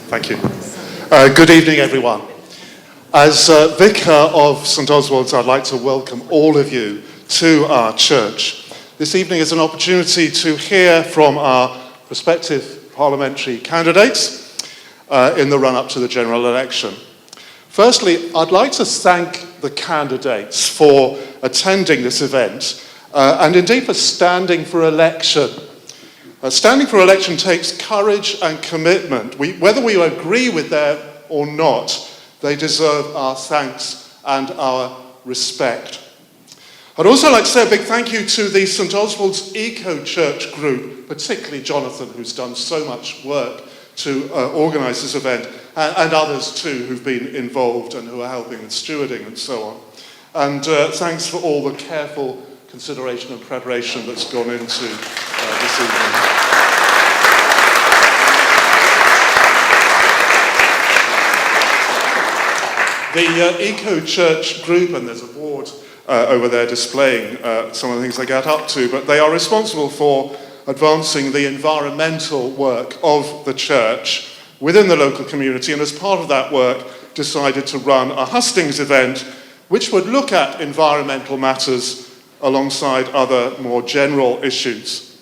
Thank you. Good evening, everyone. As Vicar of St Oswald's, I'd like to welcome all of you to our church. This evening is an opportunity to hear from our prospective parliamentary candidates in the run-up to the general election. Firstly, I'd like to thank the candidates for attending this event and indeed for standing for election. Standing for election takes courage and commitment. Whether we agree with them or not, they deserve our thanks and our respect. I'd also like to say a big thank you to the St Oswald's Eco Church group, particularly Jonathan, who's done so much work to organise this event, and others too who've been involved and who are helping with stewarding and so on. And thanks for all the careful consideration and preparation that's gone into this evening. The Eco Church group, and there's a board over there displaying some of the things they get up to, but they are responsible for advancing the environmental work of the church within the local community, and as part of that work decided to run a Hustings event which would look at environmental matters alongside other more general issues.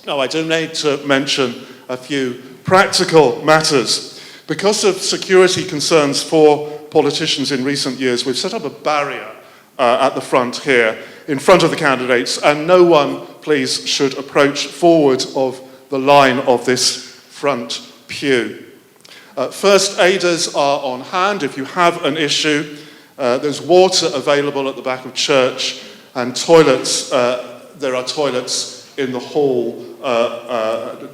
Now, I do need to mention a few practical matters. Because of security concerns for politicians in recent years, we've set up a barrier at the front here, in front of the candidates, and no one, please, should approach forward of the line of this front pew. First aiders are on hand if you have an issue. There's water available at the back of church, and toilets. There are toilets in the hall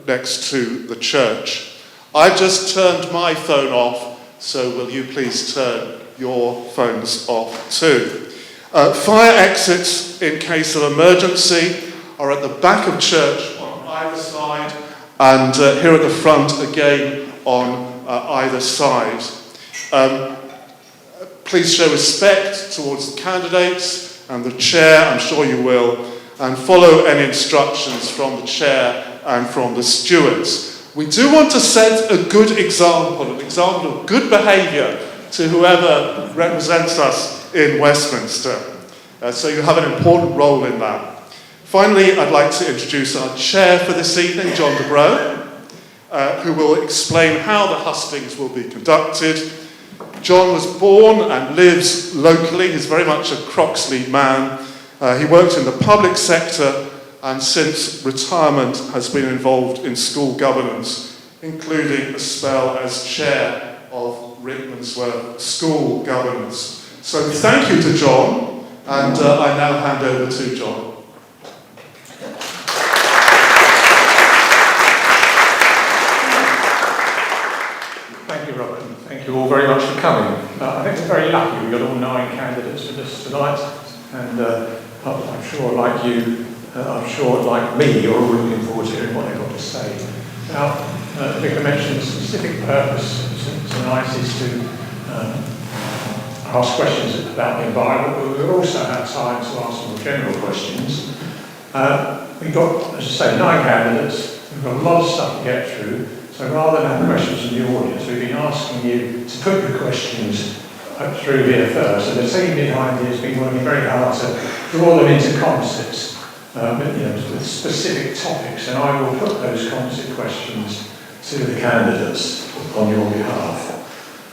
next to the church. I've just turned my phone off, so will you please turn your phones off too. Fire exits in case of emergency are at the back of church on either side, and here at the front again on either side. Please show respect towards the candidates and the chair, I'm sure you will, and follow any instructions from the chair and from the stewards. We do want to set a good example, an example of good behaviour to whoever represents us in Westminster. So you have an important role in that. Finally, I'd like to introduce our chair for this evening, John DeBrow, who will explain how the hustings will be conducted. John was born and lives locally. He's very much a Croxley man. He worked in the public sector and since retirement has been involved in school governance, including a spell as chair of Rickmansworth School Governance. So thank you to John, and I now hand over to John. Thank you, Robert, and thank you all very much for coming. I think we're very lucky we've got all 9 candidates with us tonight, and I'm sure, like you, I'm sure, like me, you're all looking forward to hearing what they've got to say. Now, the Vicar mentioned the specific purpose tonight is to ask questions about the environment, but we'll also have time to ask more general questions. We've got, as I say, 9 candidates. We've got a lot of stuff to get through, so rather than have questions from the audience, we've been asking you to put your questions through here first. And the team behind here has been working very hard to draw them into concepts. With specific topics, and I will put those concept questions to the candidates on your behalf.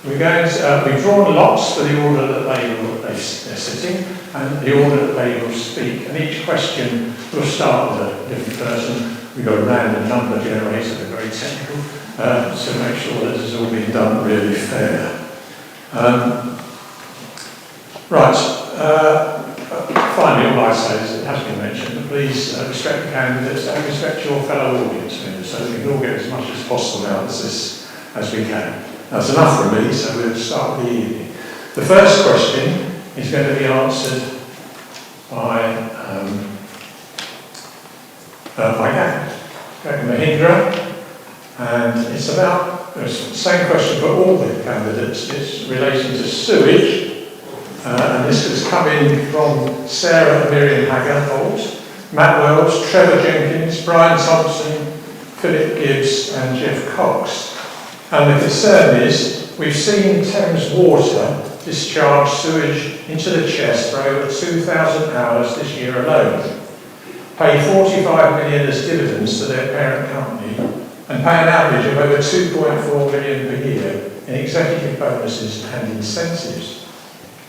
We've drawn lots for the order that they're sitting and the order that they will speak, and each question will start with a different person. We've got a random number generator, they're very technical, to make sure that this has all been done really fair. Finally, all I say is, it has been mentioned, but please respect the candidates and respect your fellow audience members so that we can all get as much as possible out of this as we can. That's enough from me, so we'll start the evening. The first question is going to be answered by Mahindra, and it's about the same question for all the candidates. It's relating to sewage. And this has come in from Sarah and Miriam Haggard-Holt, Matt Wells, Trevor Jenkins, Brian Thompson, Philip Gibbs and Jeff Cox. And the concern is, we've seen Thames Water discharge sewage into the chest for over 2,000 hours this year alone, pay 45 million as dividends to their parent company, and pay an average of over 2.4 million per year in executive bonuses and incentives.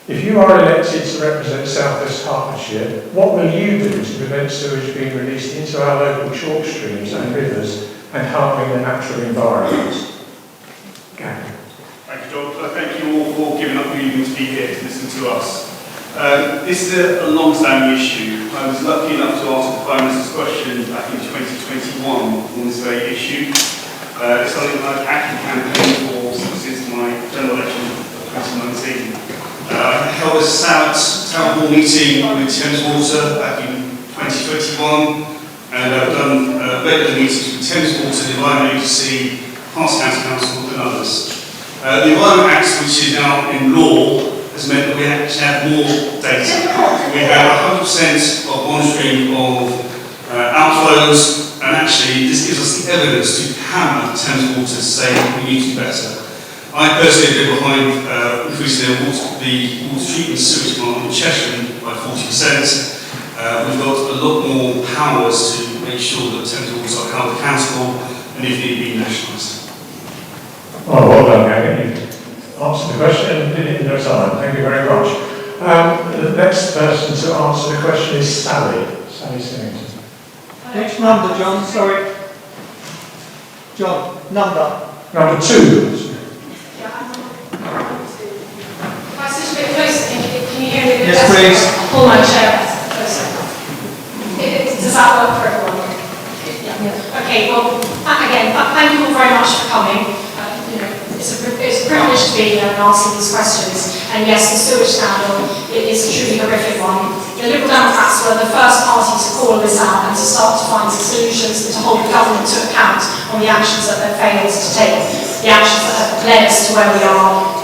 If you are elected to represent South West Hertfordshire, what will you do to prevent sewage being released into our local chalk streams and rivers and harming the natural environment? Gary. Thank you, John. Thank you all for giving up your evening to be here to listen to us. This is a long-standing issue. I was lucky enough to ask the Prime Minister's question back in 2021 on this very issue. It's something that I've actively campaigned for since my general election of 2019. I held a town hall meeting with Thames Water back in 2021, and I've done regular meetings with Thames Water, the Environment Agency, Herts County Council and others. The Environment Act, which is now in law, has meant that we actually have more data. We have 100% of monitoring of outflows, and actually this gives us the evidence to hammer Thames Water to say we need to do better. I personally have been behind increasing the water treatment sewage demand in Cheshire by 40%. We've got a lot more powers to make sure that Thames Water are held accountable and if need be nationalised. Oh, well done, Gary. You answered the question and did it in no time. Thank you very much. The next person to answer the question is Sally. Sally Singleton. Which number, John? Sorry. John, number. Number 2. If I sit a bit closer, can you hear me a bit Yes, better? please. Pull my chair closer. Does that work for everyone? Yeah. Okay, well, again, thank you all very much for coming. It's a privilege to be here and answer these questions. And yes, the sewage scandal is a truly horrific one. The Liberal Democrats were the first party to call this out and to start to find some solutions and to hold the government to account on the actions that they've failed to take, the actions that have led us to where we are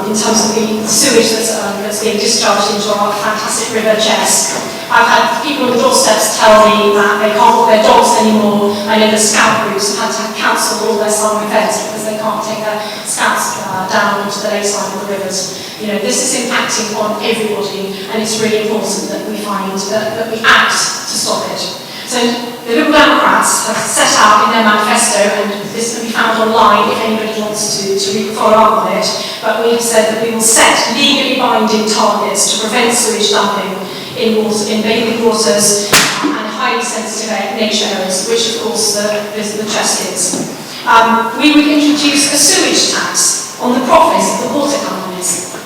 in terms of the sewage that's being discharged into our fantastic river chest. I've had people on the doorsteps tell me that they can't walk their dogs anymore. I know the scout groups have had to cancel all their summer events because they can't take their scouts down onto the lakeside of the rivers. This is impacting on everybody, and it's really important that we find that we act to stop it. So the Liberal Democrats have set out in their manifesto, and this can be found online if anybody wants to follow up on it, but we have said that we will set legally binding targets to prevent sewage dumping in bathing waters and highly sensitive nature areas, which of course the chest is. We would introduce a sewage tax on the profits of the water companies.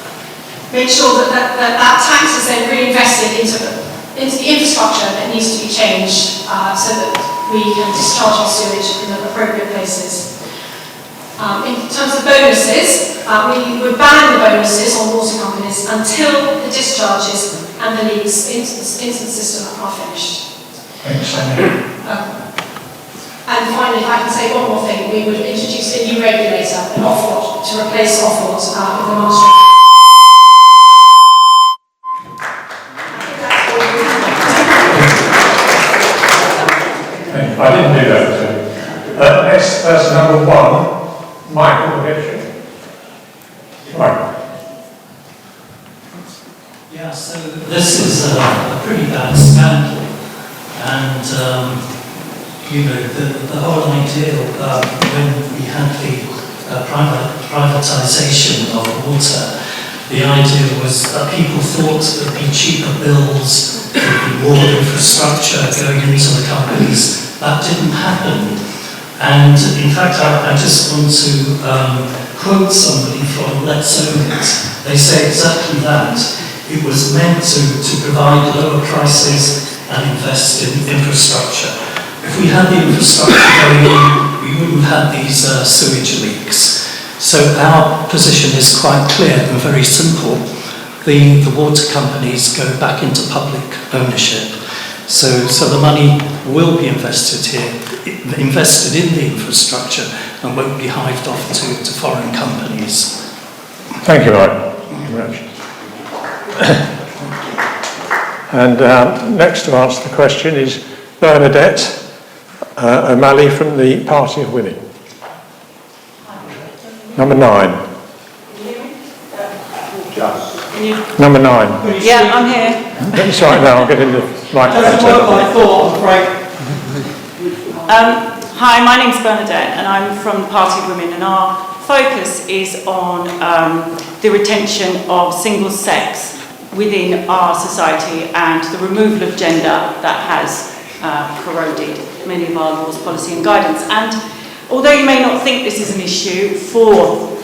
Make sure that tax is then reinvested into the infrastructure that needs to be changed so that we can discharge our sewage in the appropriate places. In terms of bonuses, we would ban the bonuses on water companies until the discharges and the leaks into the system are finished. Thanks, and finally, if I can say one more thing, we would introduce a new regulator, an Oswald, to replace Oswald with a master. I didn't do that. Next person, number 1, Michael Hitchell. Right. Yeah, so this is a pretty bad scandal, and the whole idea when we had the privatisation of water, the idea was that people thought there'd be cheaper bills, there'd be more infrastructure going into the companies. That didn't happen, and in fact I just want to quote somebody from Let's Own It. They say exactly that. It was meant to provide lower prices and invest in infrastructure. If we had the infrastructure going in, we wouldn't have these sewage leaks. So our position is quite clear and very simple. The water companies go back into public ownership. So the money will be invested here, invested in the infrastructure, and won't be hived off to foreign companies. Thank you, Mike. Thank you very much. And next to answer the question is Bernadette O'Malley from the Party of Women. Number 9. Number 9. Yeah, I'm here. That's right now, I'll get in the microphone. Doesn't work like I thought, I'm afraid. Hi, my name's Bernadette and I'm from the Party of Women, and our focus is on the retention of single sex within our society and the removal of gender that has corroded many of our laws, policy and guidance. And although you may not think this is an issue for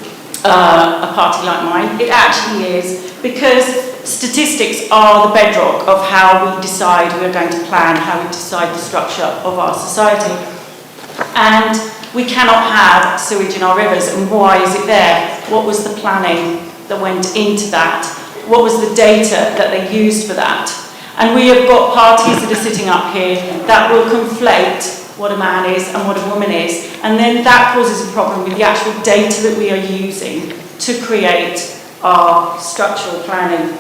a party like mine, it actually is, because statistics are the bedrock of how we decide we're going to plan, how we decide the structure of our society. And we cannot have sewage in our rivers, and why is it there? What was the planning that went into that? What was the data that they used for that? And we have got parties that are sitting up here that will conflate what a man is and what a woman is, and then that causes a problem with the actual data that we are using to create our structural planning.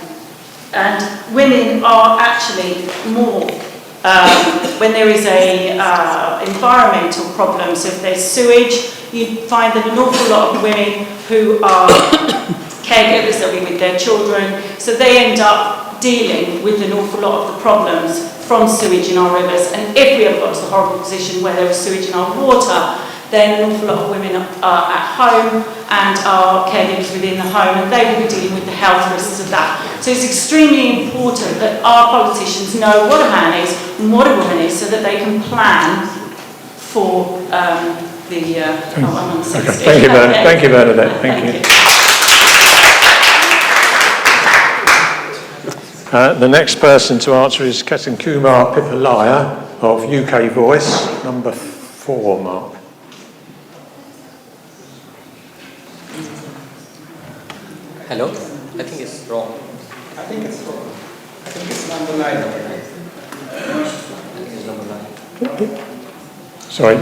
And women are actually more, when there is a environmental problem, so if there's sewage, you find that an awful lot of women who are caregivers, they'll be with their children, so they end up dealing with an awful lot of the problems from sewage in our rivers. And if we have got to the horrible position where there is sewage in our water, then an awful lot of women are at home and are caregivers within the home, and they will be dealing with the health risks of that. So it's extremely important that our politicians know what a man is and what a woman is, so that they can plan for I'm on the sixth stage. Thank you, Bernadette. Thank you, Bernadette. Thank you. The next person to answer is Ketan Kumar Pipalaya of UK Voice, number 4, Mark. Hello? I think it's wrong. I think it's wrong. I think it's number 9. I think it's number 9. Sorry.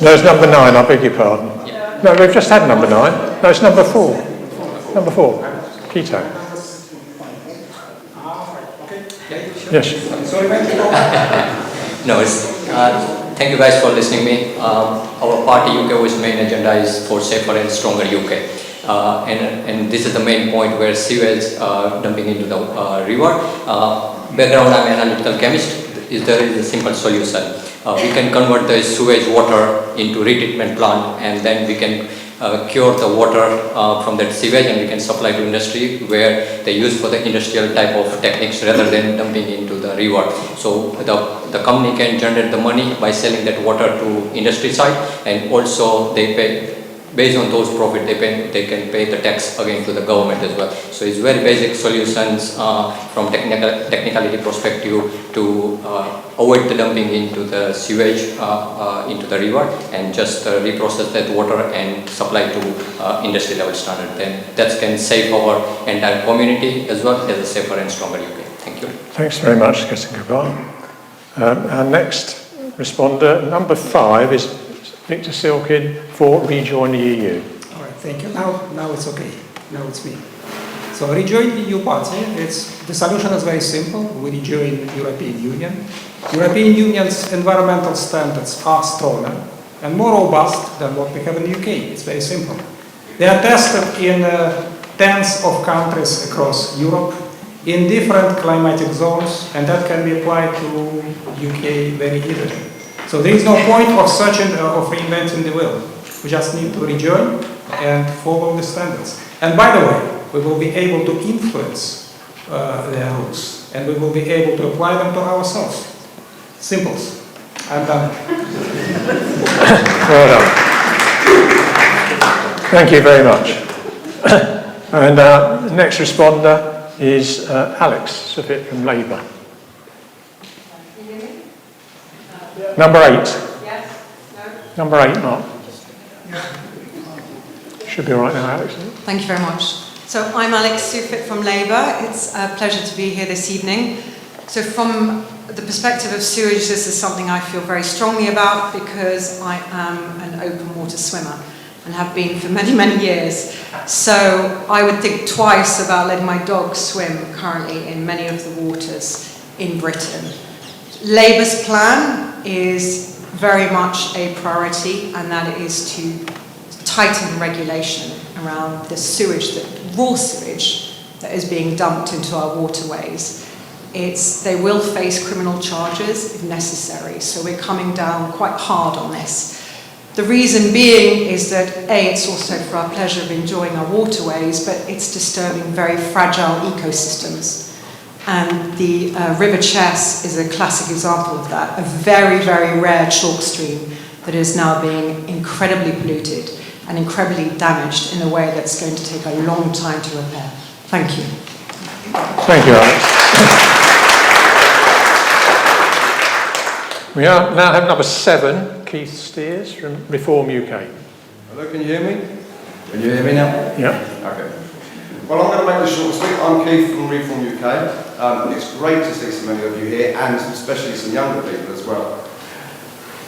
No, it's number 9, I beg your pardon. Yeah. No, we've just had number 9. No, it's number 4. Number 4. Keto. Yes. Sorry, No, thank you guys for listening to me. Our party UK Voice main agenda is for safer and stronger UK. And this is the main point where sewage dumping into the river. Background, I'm an analytical chemist. There is a simple solution. We can convert the sewage water into retreatment plant, and then we can cure the water from that sewage, and we can supply to industry where they use for the industrial type of techniques rather than dumping into the river. So the company can generate the money by selling that water to industry side, and also they pay, based on those profit they can pay the tax again to the government as well. So it's very basic solutions from technicality perspective to avoid the dumping into the sewage into the river, and just reprocess that water and supply to industry level standard. Then that can save our entire community as well as a safer and stronger UK. Thank you. Thanks very much, Ketan Kumar. Our next responder, number 5, is Victor Silkin for Rejoin the EU. All right, thank you. Now it's okay. Now it's me. So Rejoin the EU party, the solution is very simple. We rejoin European Union. European Union's environmental standards are stronger and more robust than what we have in the UK. It's very simple. They are tested in tens of countries across Europe in different climatic zones, and that can be applied to UK very easily. So there is no point of searching, of reinventing the wheel. We just need to rejoin and follow the standards. And by the way, we will be able to influence their rules, and we will be able to apply them to ourselves. Simples. I'm done. Well done. Thank you very much. And the next responder is Alex Suffolk from Labour. Number 8. Yes? No? Number 8, Mark. Should be all right now, Alex. Thank you very much. So I'm Alex Suffolk from Labour. It's a pleasure to be here this evening. So from the perspective of sewage, this is something I feel very strongly about because I am an open water swimmer and have been for many, many years. So I would think twice about letting my dog swim currently in many of the waters in Britain. Labour's plan is very much a priority, and that is to tighten regulation around the sewage, the raw sewage that is being dumped into our waterways. They will face criminal charges if necessary, so we're coming down quite hard on this. The reason being is that it's also for our pleasure of enjoying our waterways, but it's disturbing very fragile ecosystems. And the River Chess is a classic example of that, a very, very rare chalk stream that is now being incredibly polluted and incredibly damaged in a way that's going to take a long time to repair. Thank you. Thank you, Alex. We now have number 7, Keith Steers from Reform UK. Hello, can you hear me? Can you hear me now? Yeah. Okay. Well, I'm going to make this short and sweet. I'm Keith from Reform UK. It's great to see so many of you here, and especially some younger people as well.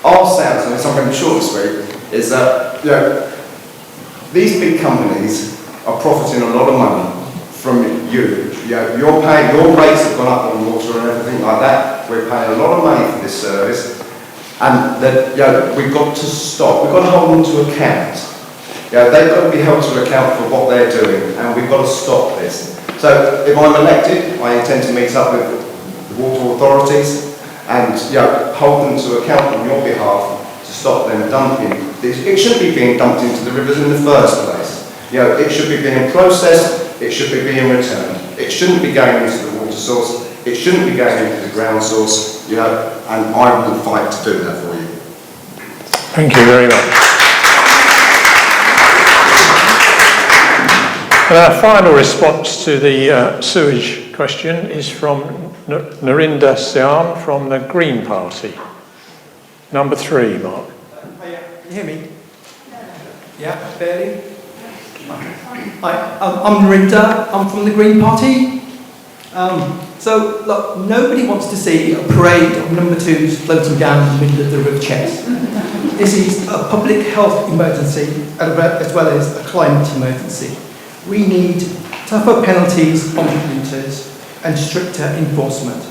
Our stance, and it's something short and sweet, is that these big companies are profiting a lot of money from you. Your rates have gone up on water and everything like that. We're paying a lot of money for this service, and that we've got to stop. We've got to hold them to account. They've got to be held to account for what they're doing, and we've got to stop this. So, if I'm elected, I intend to meet up with the water authorities and hold them to account on your behalf to stop them dumping. It shouldn't be being dumped into the rivers in the first place. It should be being processed. It should be being returned. It shouldn't be going into the water source. It shouldn't be going into the ground source. And I will fight to do that for you. Thank you very much. And our final response to the sewage question is from Narinder Sian from the Green Party. Number 3, Mark. Can you hear me? Yeah, barely. I'm Narinder, I'm from the Green Party. So, look, nobody wants to see a parade of number 2s floating down in the middle of the River Chess. This is a public health emergency as well as a climate emergency. We need tougher penalties on polluters and stricter enforcement.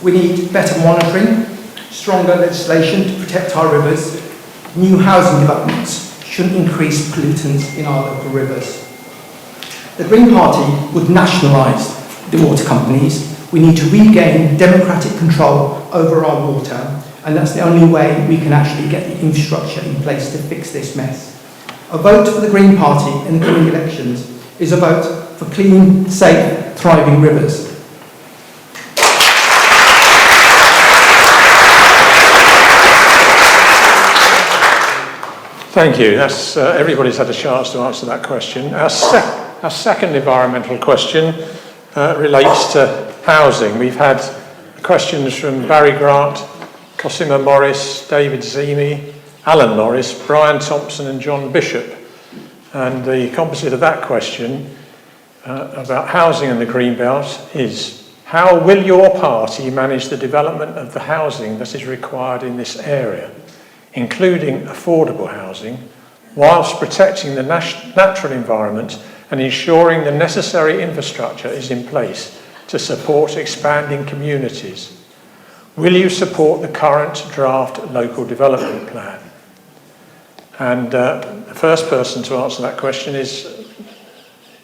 We need better monitoring, stronger legislation to protect our rivers. New housing developments shouldn't increase pollutants in our local rivers. The Green Party would nationalise the water companies. We need to regain democratic control over our water, and that's the only way we can actually get the infrastructure in place to fix this mess. A vote for the Green Party in the coming elections is a vote for clean, safe, thriving rivers. Thank you. That's everybody's had a chance to answer that question. Our second environmental question relates to housing. We've had questions from Barry Grant, Cosima Morris, David Zemi, Alan Norris, Brian Thompson and John Bishop. And the composite of that question about housing in the Greenbelt is, how will your party manage the development of the housing that is required in this area, including affordable housing, whilst protecting the natural environment and ensuring the necessary infrastructure is in place to support expanding communities? Will you support the current draft local development plan? And the first person to answer that question is,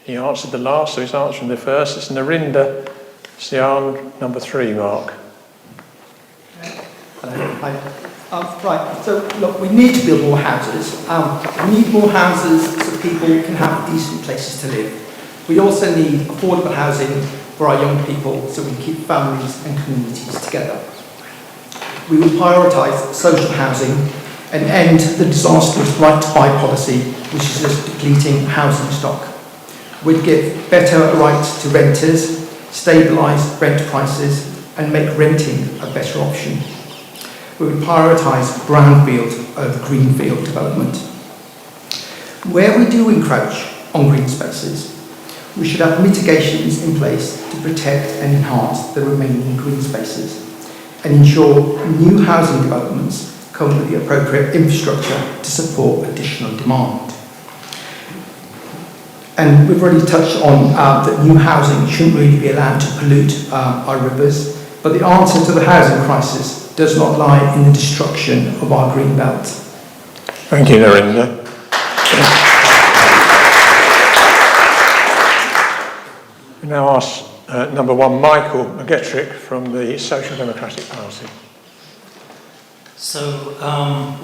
he answered the last, so he's answering the first. It's Narinder Sian, number 3, Mark. Right, so look, we need to build more houses. We need more houses so people can have decent places to live. We also need affordable housing for our young people so we keep families and communities together. We will prioritise social housing and end the disastrous right to buy policy, which is just depleting housing stock. We'd give better rights to renters, stabilise rent prices and make renting a better option. We would prioritise brownfield over greenfield development. Where we do encroach on green spaces, we should have mitigations in place to protect and enhance the remaining green spaces and ensure new housing developments come with the appropriate infrastructure to support additional demand. And we've already touched on that new housing shouldn't really be allowed to pollute our rivers. but the answer to the housing crisis does not lie in the destruction of our green belt. Thank you, Narinder. We now ask number 1, Michael McGettrick from the Social Democratic Party. So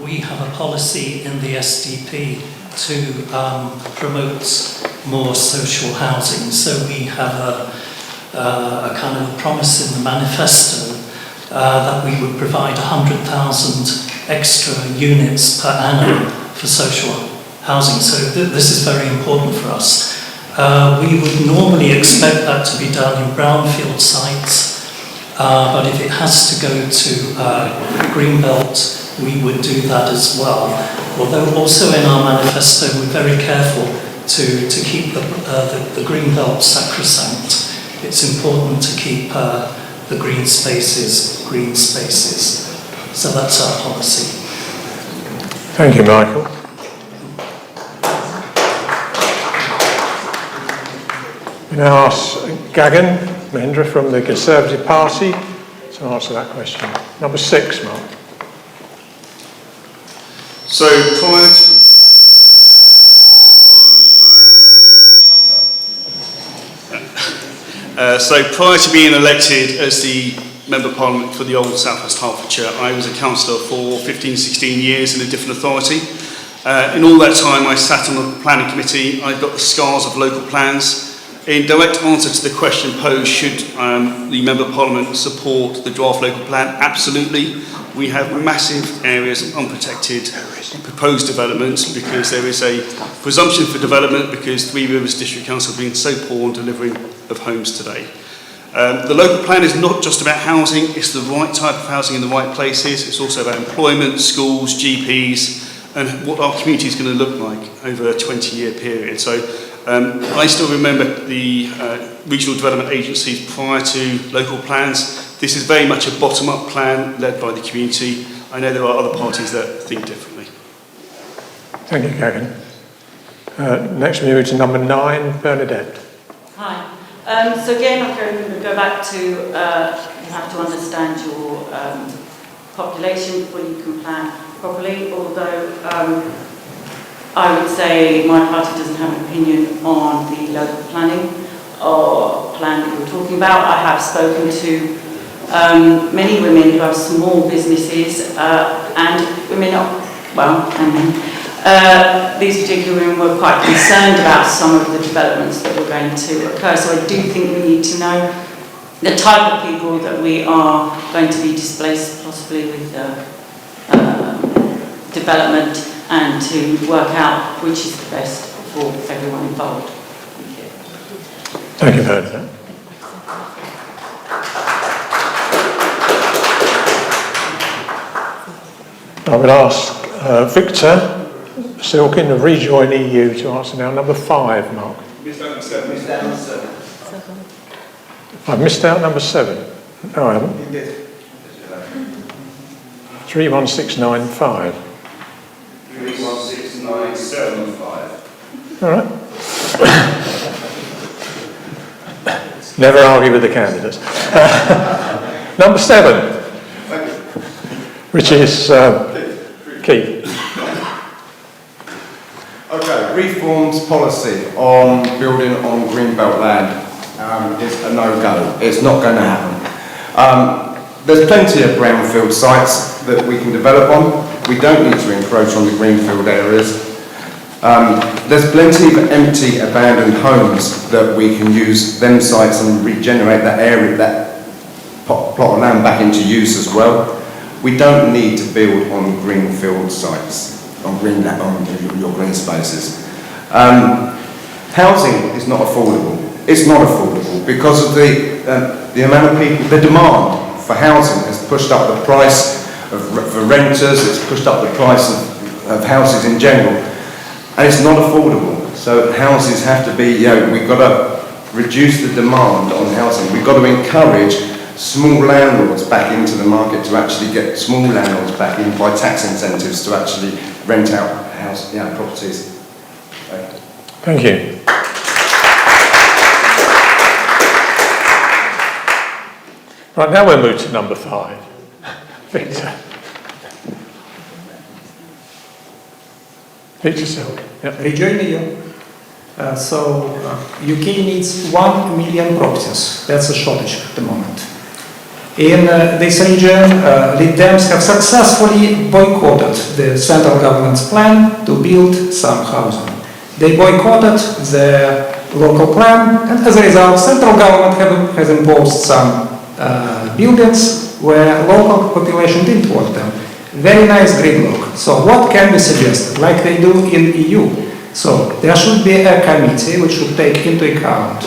we have a policy in the SDP to promote more social housing. So we have a kind of a promise in the manifesto that we would provide 100,000 extra units per annum for social housing. So this is very important for us. We would normally expect that to be done in brownfield sites, but if it has to go to Greenbelt, we would do that as well. Although also in our manifesto, we're very careful to keep the Greenbelt sacrosanct. It's important to keep the green spaces. So that's our policy. Thank you, Michael. We now ask Gagan Mahendra from the Conservative Party to answer that question. Number 6, Mark. So prior to being elected as the Member of Parliament for the old South West Hertfordshire, I was a councillor for 15, 16 years in a different authority. In all that time I sat on the planning committee. I've got the scars of local plans. In direct answer to the question posed, should the Member of Parliament support the draft local plan? Absolutely. We have massive areas of unprotected proposed developments because there is a presumption for development because Three Rivers District Council have been so poor on delivering of homes today. The local plan is not just about housing, it's the right type of housing in the right places. It's also about employment, schools, GPs, and what our community is going to look like over a 20-year period. So I still remember the regional development agencies prior to local plans. This is very much a bottom-up plan led by the community. I know there are other parties that think differently. Thank you, Gagan. Next we move to number 9, Bernadette. Hi. So again, I'm going to go back to you have to understand your population before you can plan properly, although I would say my party doesn't have an opinion on the local planning or plan that you're talking about. I have spoken to many women who have small businesses and women, these particular women were quite concerned about some of the developments that were going to occur. So I do think we need to know the type of people that we are going to be displaced possibly with development and to work out which is the best for everyone involved. Thank you. Thank you, Bernadette. I would ask Victor Silkin of Rejoin EU to answer now. Number 5, Mark. Missed out number 7. I've missed out number 7. No, I haven't. You did. 31695. 31695. All right. Never argue with the candidates. Number 7, Thank you. which is Keith. Okay, Reform's policy on building on greenbelt land is a no-go. It's not going to happen. There's plenty of brownfield sites that we can develop on. We don't need to encroach on the greenfield areas. There's plenty of empty, abandoned homes that we can use them sites and regenerate that area, that plot of land back into use as well. We don't need to build on greenfield sites, on your green spaces. Housing is not affordable. It's not affordable because of the amount of people, the demand for housing has pushed up the price for renters, it's pushed up the price of houses in general, and it's not affordable. So houses have to be, we've got to reduce the demand on housing. We've got to encourage small landlords back into the market to actually get small landlords back in by tax incentives to actually rent out properties. Thank you. Right, now we'll move to number 5. Victor. Victor Silk. Yep. Rejoin EU. UK needs 1 million properties. That's a shortage at the moment. In this region, Lib Dems have successfully boycotted the central government's plan to build some housing. They boycotted the local plan, and as a result, central government has imposed some buildings where local population didn't want them. Very nice gridlock. So what can be suggested, like they do in EU? So there should be a committee which should take into account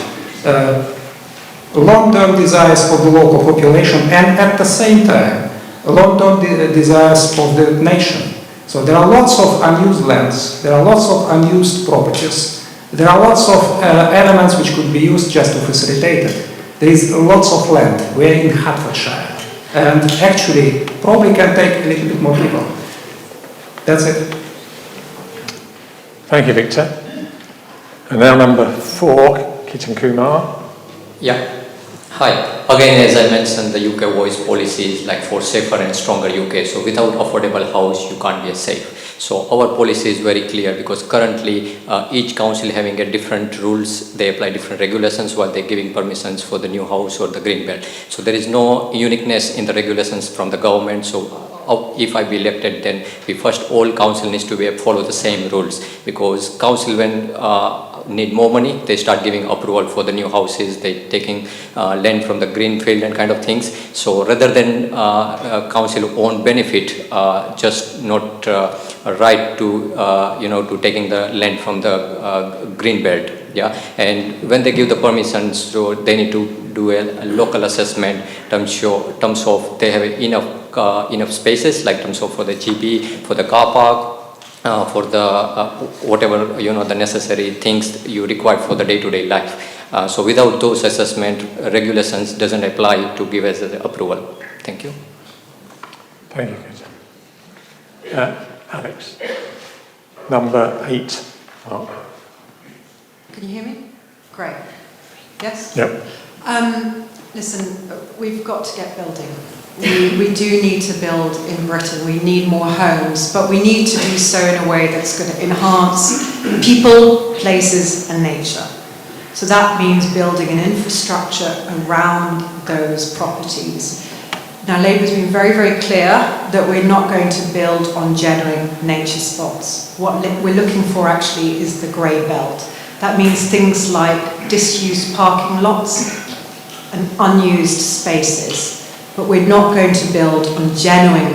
long-term desires of the local population and at the same time long-term desires of the nation. So there are lots of unused lands, there are lots of unused properties, there are lots of elements which could be used just to facilitate it. There is lots of land. We're in Hertfordshire, and actually probably can take a little bit more people. That's it. Thank you, Victor. And now number 4, Kitan Kumar. Yeah. Hi. Again, as I mentioned, the UK voice policy is like for safer and stronger UK. So without affordable house, you can't be safe. So our policy is very clear because currently each council having a different rules, they apply different regulations while they're giving permissions for the new house or the green belt. So there is no uniqueness in the regulations from the government. So if I be elected, then we first all council needs to follow the same rules, because council when need more money, they start giving approval for the new houses, they taking land from the green field and kind of things. So rather than council own benefit, just not right to to taking the land from the green belt. Yeah, and when they give the permissions, so they need to do a local assessment terms of they have enough spaces, like terms of for the GP, for the car park, for the whatever the necessary things you require for the day-to-day life. So without those assessment regulations doesn't apply to give us the approval. Thank you. Thank you, Alex. Number 8, Mark. Can you hear me? Great. Yes? Yep. Listen, we've got to get building. We do need to build in Britain. We need more homes, but we need to do so in a way that's going to enhance people, places, and nature. So that means building an infrastructure around those properties. Now, Labour's been very, very clear that we're not going to build on genuine nature spots. What we're looking for actually is the grey belt. That means things like disused parking lots and unused spaces. But we're not going to build on genuine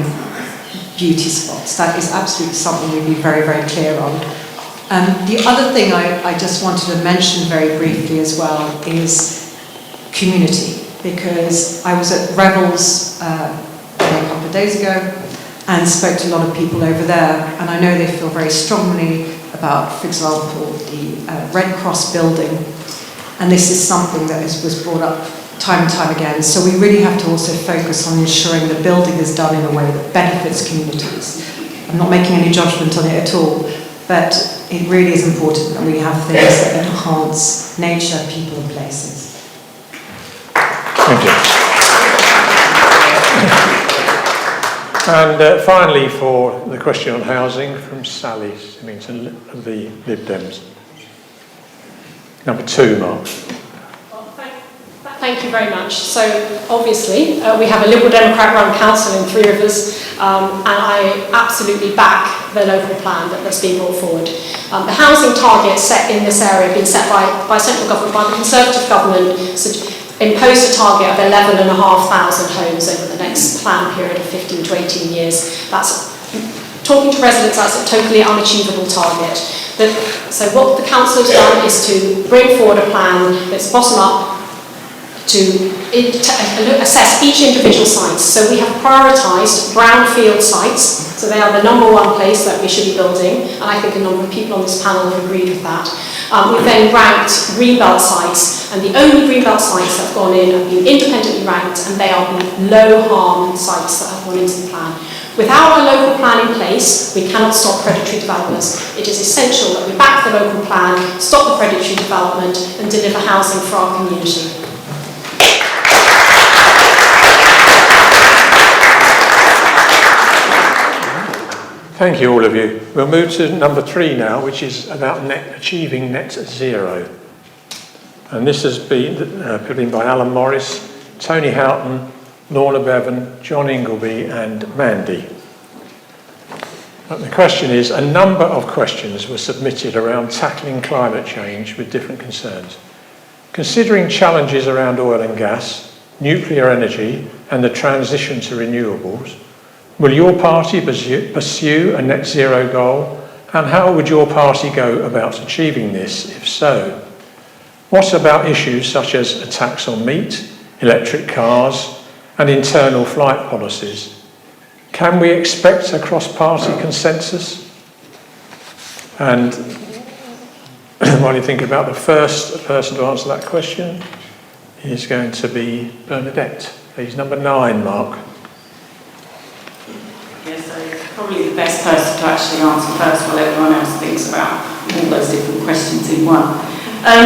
beauty spots. That is absolutely something we'd be very, very clear on. The other thing I just wanted to mention very briefly as well is community, because I was at Revels a couple of days ago and spoke to a lot of people over there, and I know they feel very strongly about, for example, the Red Cross building, and this is something that was brought up time and time again. So we really have to also focus on ensuring the building is done in a way that benefits communities. I'm not making any judgment on it at all, but it really is important that we have things that enhance nature, people and places. Thank you. And finally, for the question on housing, from Sally Symington of the Lib Dems. Number 2, Mark. Thank you very much. So obviously we have a Liberal Democrat run council in Three Rivers, and I absolutely back the local plan that's being brought forward. The housing target set in this area have been set by central government, by the Conservative government, imposed a target of 11,500 homes over the next plan period of 15 to 18 years. That's, talking to residents, that's a totally unachievable target. So what the council has done is to bring forward a plan that's bottom up, to assess each individual site. So we have prioritised brownfield sites, so they are the number one place that we should be building, and I think a number of people on this panel have agreed with that. We've then ranked greenbelt sites, and the only greenbelt sites that have gone in have been independently ranked, and they are the low harm sites that have gone into the plan. Without a local plan in place, we cannot stop predatory developers. It is essential that we back the local plan, stop the predatory development, and deliver housing for our community. Thank you, all of you. We'll move to number 3 now, which is about achieving net zero. And this has been put in by Alan Morris, Tony Houghton, Lorna Bevan, John Ingleby and Mandy. But the question is, a number of questions were submitted around tackling climate change with different concerns. Considering challenges around oil and gas, nuclear energy and the transition to renewables, will your party pursue a net zero goal, and how would your party go about achieving this, if so? What about issues such as a tax on meat, electric cars and internal flight policies? Can we expect a cross-party consensus? And while you think about the first person to answer that question is going to be Bernadette. Please, number 9, Mark. Yes, so probably the best person to actually answer first while everyone else thinks about all those different questions in one.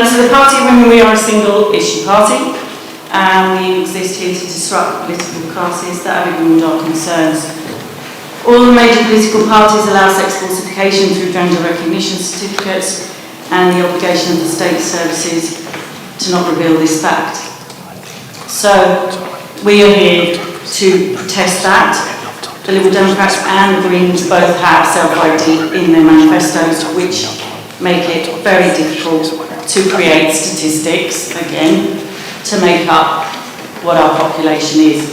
So the Party of Women, we are a single issue party, and we exist here to disrupt political classes that have ignored our concerns. All the major political parties allow sex falsification through gender recognition certificates and the obligation of the state services to not reveal this fact. So we are here to protest that. The Liberal Democrats and the Greens both have self-ID in their manifestos, which make it very difficult to create statistics, again, to make up what our population is.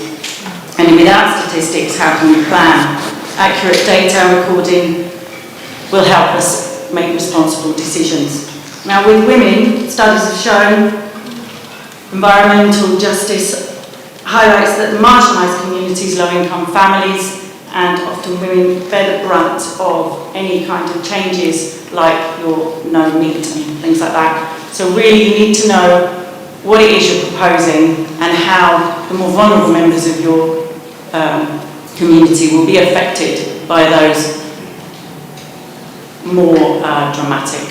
And without statistics, how can we plan? Accurate data recording will help us make responsible decisions. Now, with women, studies have shown environmental justice highlights that the marginalised communities, low-income families, and often women bear the brunt of any kind of changes like your no meat and things like that. So really you need to know what it is you're proposing and how the more vulnerable members of your community will be affected by those more dramatic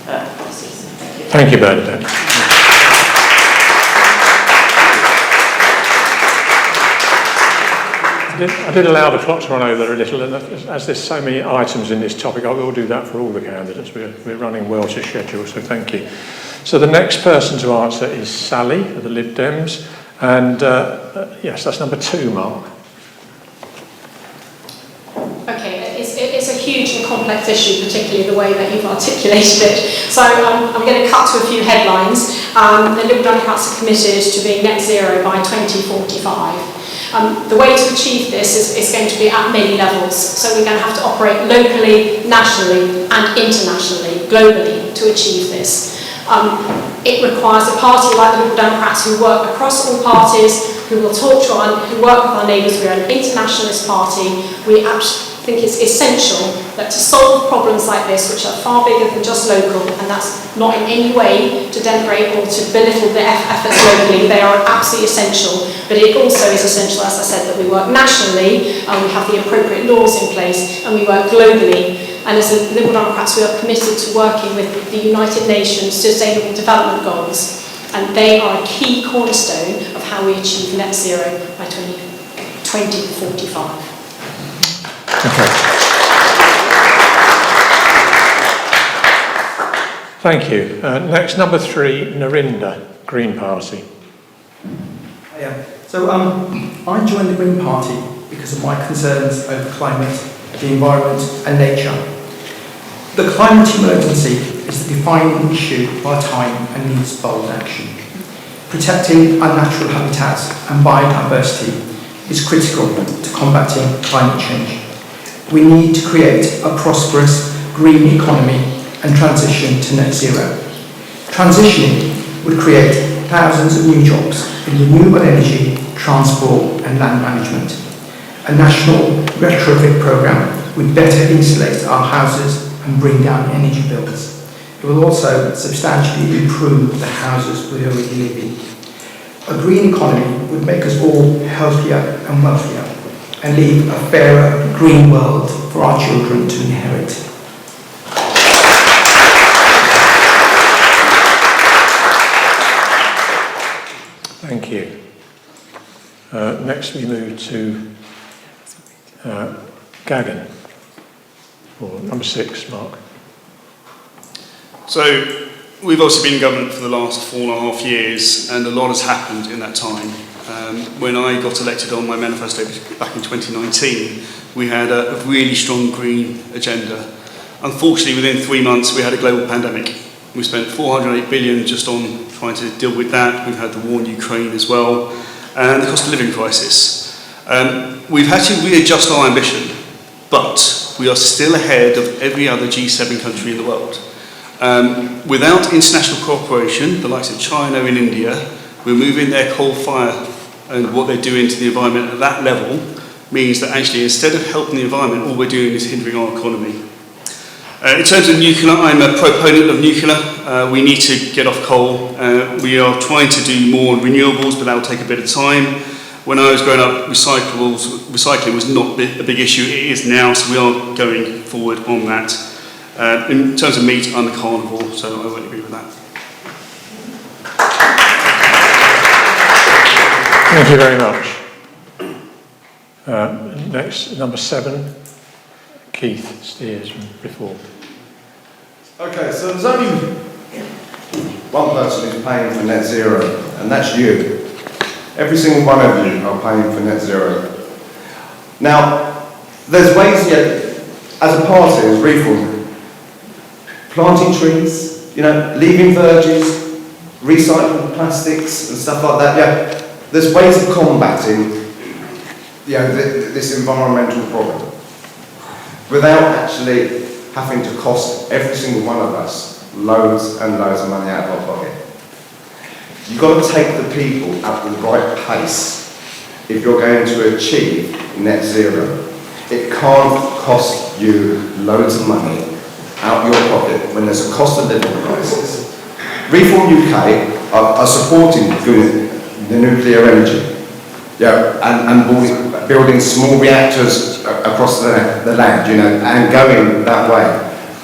policies. Thank you, Bernadette. I did allow the clock to run over a little, and as there's so many items in this topic, I will do that for all the candidates. We're running well to schedule, so thank you. So the next person to answer is Sally of the Lib Dems, and yes, that's number 2, Mark. Okay, it's a huge and complex issue, particularly the way that you've articulated it. So I'm going to cut to a few headlines. The Liberal Democrats are committed to being net zero by 2045. The way to achieve this is going to be at many levels. So we're going to have to operate locally, nationally and internationally, globally, to achieve this. It requires a party like the Liberal Democrats who work across all parties, who will talk to who work with our neighbours. We're an internationalist party. We think it's essential that to solve problems like this, which are far bigger than just local, and that's not in any way to denigrate or to belittle the efforts locally, they are absolutely essential, but it also is essential, as I said, that we work nationally and we have the appropriate laws in place and we work globally. And as the Liberal Democrats, we are committed to working with the United Nations Sustainable Development Goals, and they are a key cornerstone of how we achieve net zero by 2045. Okay. Thank you. Next, number 3, Narinda, Green Party. So I joined the Green Party because of my concerns over climate, the environment and nature. The climate emergency is the defining issue of our time and needs bold action. Protecting our natural habitats and biodiversity is critical to combating climate change. We need to create a prosperous green economy and transition to net zero. Transitioning would create thousands of new jobs in renewable energy, transport and land management. A national retrofit programme would better insulate our houses and bring down energy bills. It will also substantially improve the houses we already live in. A green economy would make us all healthier and wealthier and leave a fairer green world for our children to inherit. Thank you. Next we move to Gagan. Or number 6, Mark. So, we've also been in government for the last 4.5 years, and a lot has happened in that time. When I got elected on my manifesto back in 2019, we had a really strong green agenda. Unfortunately, within 3 months, we had a global pandemic. We spent 408 billion just on trying to deal with that. We've had the war in Ukraine as well, and the cost of living crisis. We've had to readjust our ambition, but we are still ahead of every other G7 country in the world. Without international cooperation, the likes of China and India, removing their coal fire and what they're doing to the environment at that level means that actually instead of helping the environment, all we're doing is hindering our economy. In terms of nuclear, I'm a proponent of nuclear. We need to get off coal. We are trying to do more renewables, but that will take a bit of time. When I was growing up, recycling was not a big issue. It is now, so we are going forward on that. In terms of meat, I'm a carnivore, so I won't agree with that. Thank you very much. Next, number 7, Keith Steers from Reform. Okay, so there's only one person who's paying for net zero, and that's you. Every single one of you are paying for net zero. Now, there's ways, as a party, as Reform, planting trees, leaving verges, recycling plastics and stuff like that. There's ways of combating, this environmental problem without actually having to cost every single one of us loads and loads of money out of our pocket. You've got to take the people at the right pace if you're going to achieve net zero. It can't cost you loads of money out of your pocket when there's a cost of living crisis. Reform UK are supporting the nuclear energy, and building small reactors across the land, and going that way.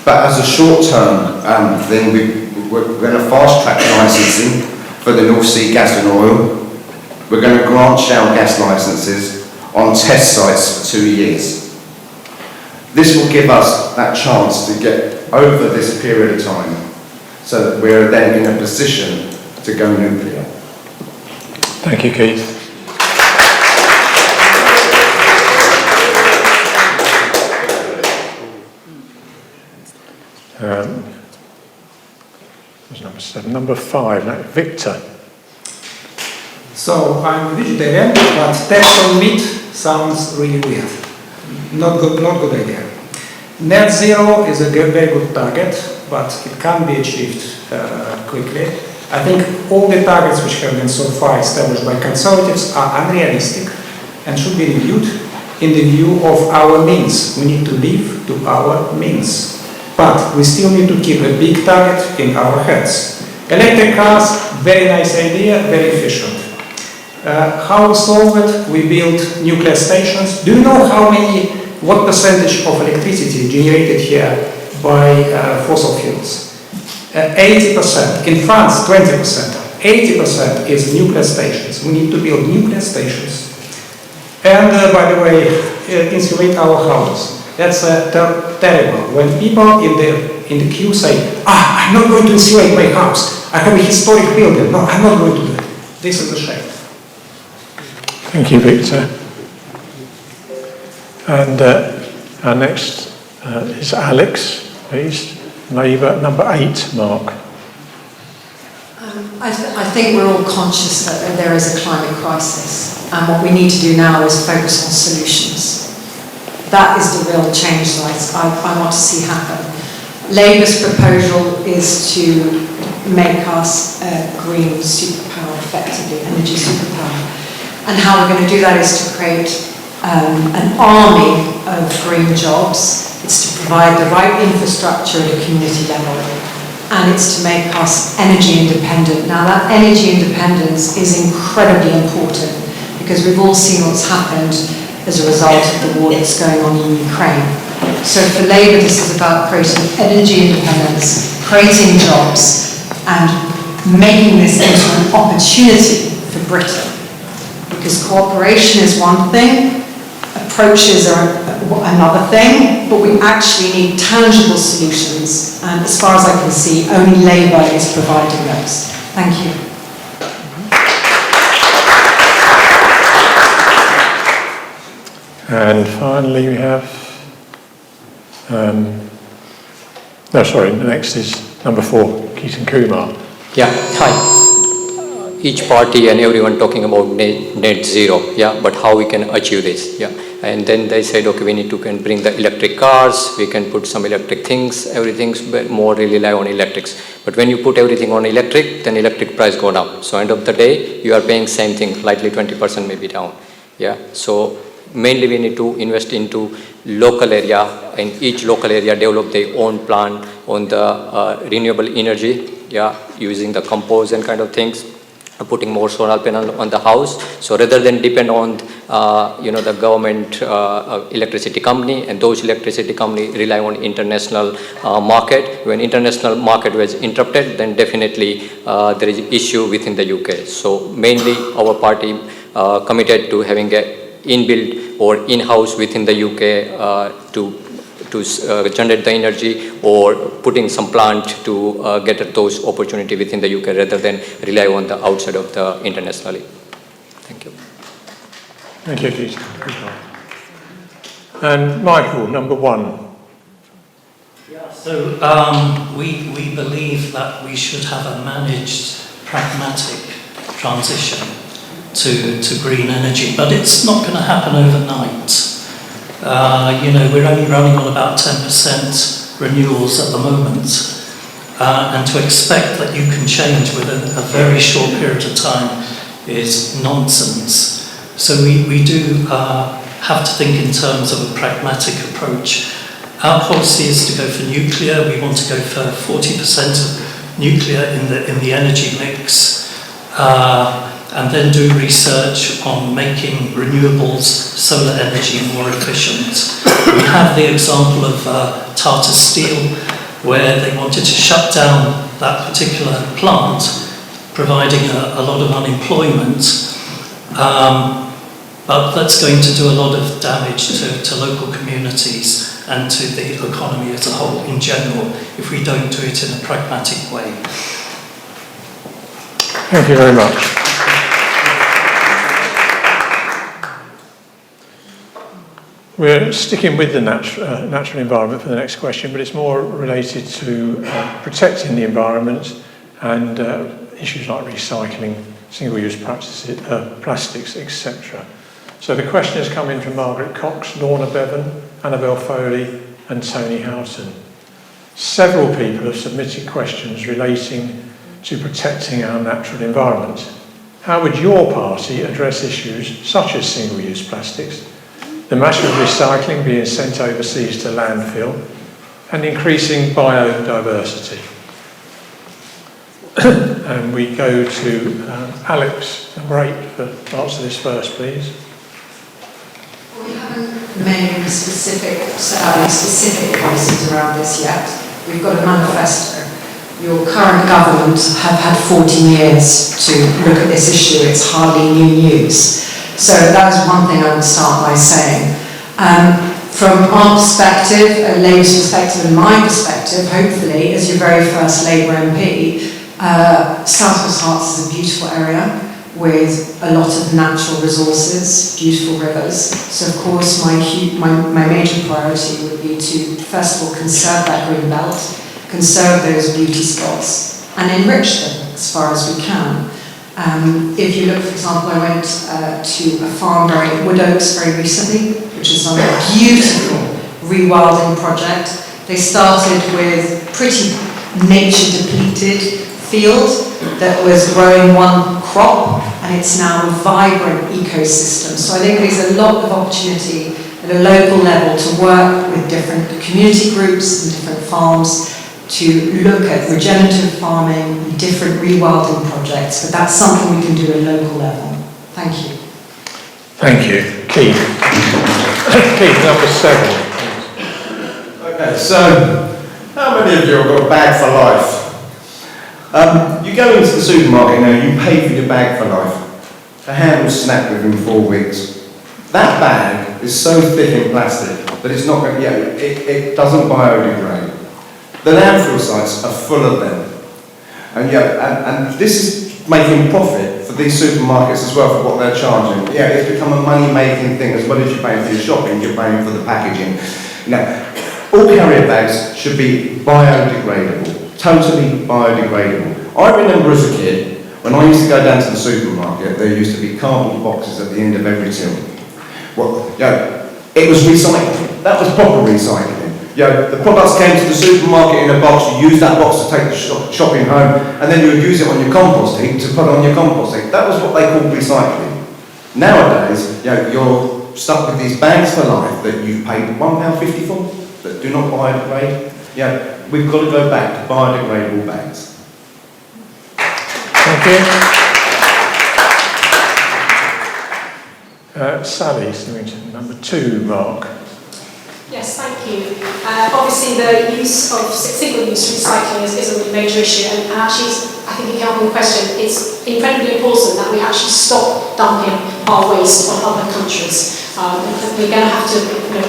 But as a short-term thing, we're going to fast-track licensing for the North Sea gas and oil. We're going to grant shale gas licenses on test sites for 2 years. This will give us that chance to get over this period of time so that we're then in a position to go nuclear. Thank you, Keith. There's number 7. Number 5, now, Victor. So I'm a vegetarian, but tax on meat sounds really weird. Not good idea. Net zero is a very good target, but it can't be achieved quickly. I think all the targets which have been so far established by Conservatives are unrealistic and should be reviewed in the view of our means. We need to live to our means. But we still need to keep a big target in our heads. Electric cars, very nice idea, very efficient. How we solve it? We build nuclear stations. Do you know what percentage of electricity generated here by fossil fuels? 80%. In France, 20%. 80% is nuclear stations. We need to build nuclear stations. And by the way, insulate our houses. That's terrible. When people in the queue say, I'm not going to insulate my house. I have a historic building. No, I'm not going to do it. This is a shame. Thank you, Victor. And our next is Alex, please. Labour, number 8, Mark. I think we're all conscious that there is a climate crisis, and what we need to do now is focus on solutions. That is the real change that I want to see happen. Labour's proposal is to make us a green superpower, effectively, energy superpower. And how we're going to do that is to create an army of green jobs. It's to provide the right infrastructure at a community level. And it's to make us energy independent. Now that energy independence is incredibly important because we've all seen what's happened as a result of the war that's going on in Ukraine. So for Labour, this is about creating energy independence, creating jobs, and making this into an opportunity for Britain. Because cooperation is one thing, approaches are another thing, but we actually need tangible solutions, and as far as I can see, only Labour is providing those. Thank you. And finally we have, the next is number 4, Keaton Kumar. Yeah, hi. Each party and everyone talking about net zero, yeah, but how we can achieve this, yeah. And then they said, okay, we need to can bring the electric cars, we can put some electric things, everything's more rely on electrics. But when you put everything on electric, then electric price go down. So end of the day, you are paying same thing, slightly 20% maybe down, yeah. So mainly we need to invest into local area, and each local area develop their own plan on the renewable energy, yeah, using the compost and kind of things, putting more solar panel on the house. So rather than depend on the government electricity company, and those electricity company rely on international market. When international market was interrupted, then definitely there is issue within the UK. So mainly our party committed to having a inbuilt or in-house within the UK to generate the energy, or putting some plant to get those opportunity within the UK rather than rely on the outside of the internationally. Thank you. Thank you, Keith. And Michael, number 1. Yeah, so we believe that we should have a managed, pragmatic transition to green energy, but it's not going to happen overnight. We're only running on about 10% renewals at the moment, and to expect that you can change within a very short period of time is nonsense. So we do have to think in terms of a pragmatic approach. Our policy is to go for nuclear. We want to go for 40% of nuclear in the energy mix. And then do research on making renewables, solar energy more efficient. We have the example of Tata Steel, where they wanted to shut down that particular plant, providing a lot of unemployment. But that's going to do a lot of damage to local communities and to the economy as a whole in general, if we don't do it in a pragmatic way. Thank you very much. We're sticking with the natural environment for the next question, but it's more related to protecting the environment and issues like recycling, single-use plastics, etc. So the question has come in from Margaret Cox, Lorna Bevan, Annabelle Foley and Tony Houghton. Several people have submitted questions relating to protecting our natural environment. How would your party address issues such as single-use plastics, the matter of recycling being sent overseas to landfill, and increasing biodiversity? And we go to Alex, number 8, to answer this first, please. We haven't made any specific policies around this yet. We've got a manifesto. Your current government have had 14 years to look at this issue. It's hardly new news. So that is one thing I would start by saying. From our perspective, Labour's perspective and my perspective, hopefully, as your very first Labour MP, South West Hertfordshire is a beautiful area with a lot of natural resources, beautiful rivers. So of course my major priority would be to, first of all, conserve that green belt, conserve those beauty spots, and enrich them as far as we can. If you look, for example, I went to a farm in Wood Oaks very recently, which is on a beautiful rewilding project. They started with pretty nature-depleted field that was growing one crop, and it's now a vibrant ecosystem. So I think there's a lot of opportunity at a local level to work with different community groups and different farms to look at regenerative farming, different rewilding projects, but that's something we can do at a local level. Thank you. Thank you. Keith. Keith, number 7. Okay, so how many of you have got a bag for life? You go into the supermarket now, you pay for your bag for life. The hand will snap within 4 weeks. That bag is so thick in plastic, that it's not going to, it doesn't biodegrade. The landfill sites are full of them. And this is making profit for these supermarkets as well for what they're charging. It's become a money-making thing. As well as you're paying for your shopping, you're paying for the packaging. All carrier bags should be biodegradable, totally biodegradable. I remember as a kid, when I used to go down to the supermarket, there used to be cardboard boxes at the end of every till. It was recycling. That was proper recycling. The products came to the supermarket in a box, you use that box to take the shopping home, and then you would use it on your compost heap to put on your compost heap. That was what they called recycling. Nowadays, you're stuck with these bags for life that you've paid £1.50 for, that do not biodegrade. We've got to go back to biodegradable bags. Thank you. Sally Symington, number 2, Mark. Yes, thank you. Obviously, the use of single-use recycling is a really major issue, and actually, I think if you have a question, it's incredibly important that we actually stop dumping our waste on other countries. We're going to have to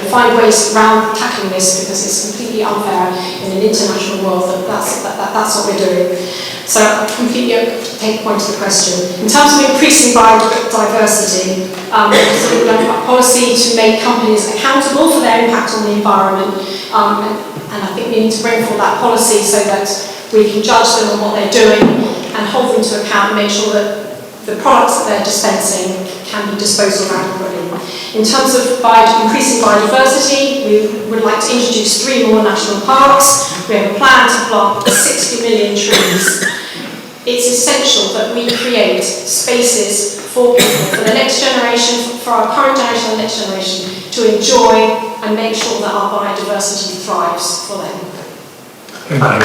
find ways around tackling this because it's completely unfair in an international world that's what we're doing. So I completely take point to the question. In terms of increasing biodiversity, we're going to have a policy to make companies accountable for their impact on the environment, and I think we need to bring forward that policy so that we can judge them on what they're doing and hold them to account and make sure that the products that they're dispensing can be disposed of adequately. In terms of increasing biodiversity, we would like to introduce 3 more national parks. We have a plan to plant 60 million trees. It's essential that we create spaces for people, for the next generation, for our current generation and the next generation, to enjoy and make sure that our biodiversity thrives for them. Thank you.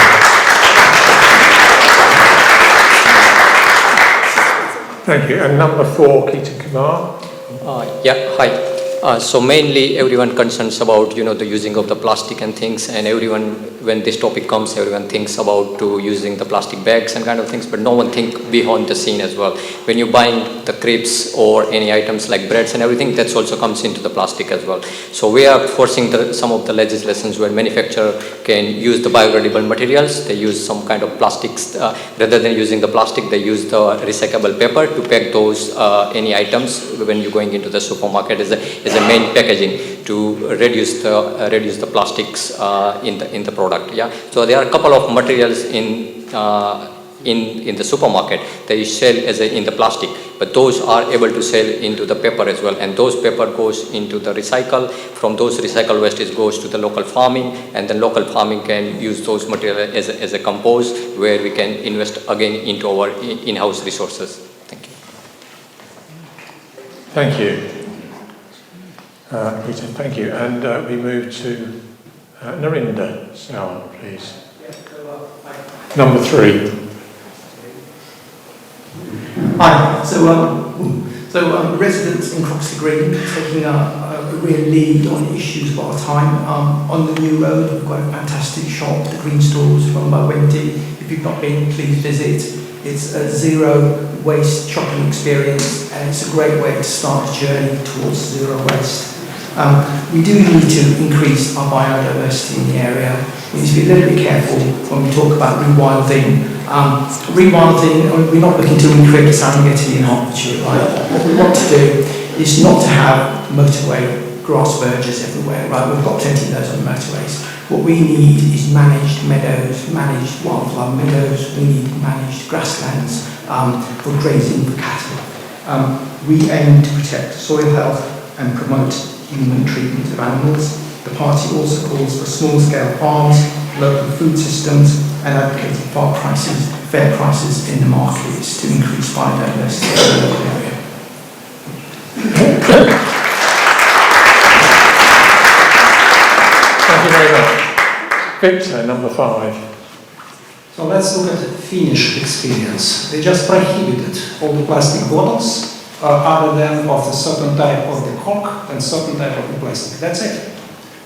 Thank you. And number 4, Keaton Kumar. Hi. So mainly everyone concerns about the using of the plastic and things, and everyone, when this topic comes, everyone thinks about using the plastic bags and kind of things, but no one think behind the scene as well. When you're buying the crepes or any items like breads and everything, that also comes into the plastic as well. So we are forcing some of the legislations where manufacturer can use the biodegradable materials. They use some kind of plastics rather than using the plastic. They use the recyclable paper to pack those any items when you're going into the supermarket as a main packaging to reduce the plastics in the product. So there are a couple of materials in the supermarket they sell in the plastic, but those are able to sell into the paper as well, and those paper goes into the recycle. From those recycle waste it goes to the local farming, and then local farming can use those materials as a compost where we can invest again into our in-house resources. Thank you. Thank you. Peter, thank you. And we move to Narinder Sawant, please. Number 3. Hi. So residents in Croxley Green taking a real lead on issues of our time. On the new road, we've got a fantastic shop, the Green Stores, run by Wendy. If you've not been, please visit. It's a zero waste shopping experience, and it's a great way to start a journey towards zero waste. We do need to increase our biodiversity in the area. We need to be a little bit careful when we talk about rewilding. Rewilding, we're not looking to recreate Serengeti in Hertfordshire, right? What we want to do is not to have motorway grass verges everywhere, right? We've got plenty of those on the motorways. What we need is managed meadows, managed wildflower meadows. We need managed grasslands for grazing for cattle. We aim to protect soil health and promote human treatment of animals. The party also calls for small-scale farms, local food systems, and advocates fair prices in the markets to increase biodiversity in the local area. Thank you very much. Victor, number 5. So let's look at the Finnish experience. They just prohibited all the plastic bottles other than of a certain type of the cork and certain type of the plastic. That's it.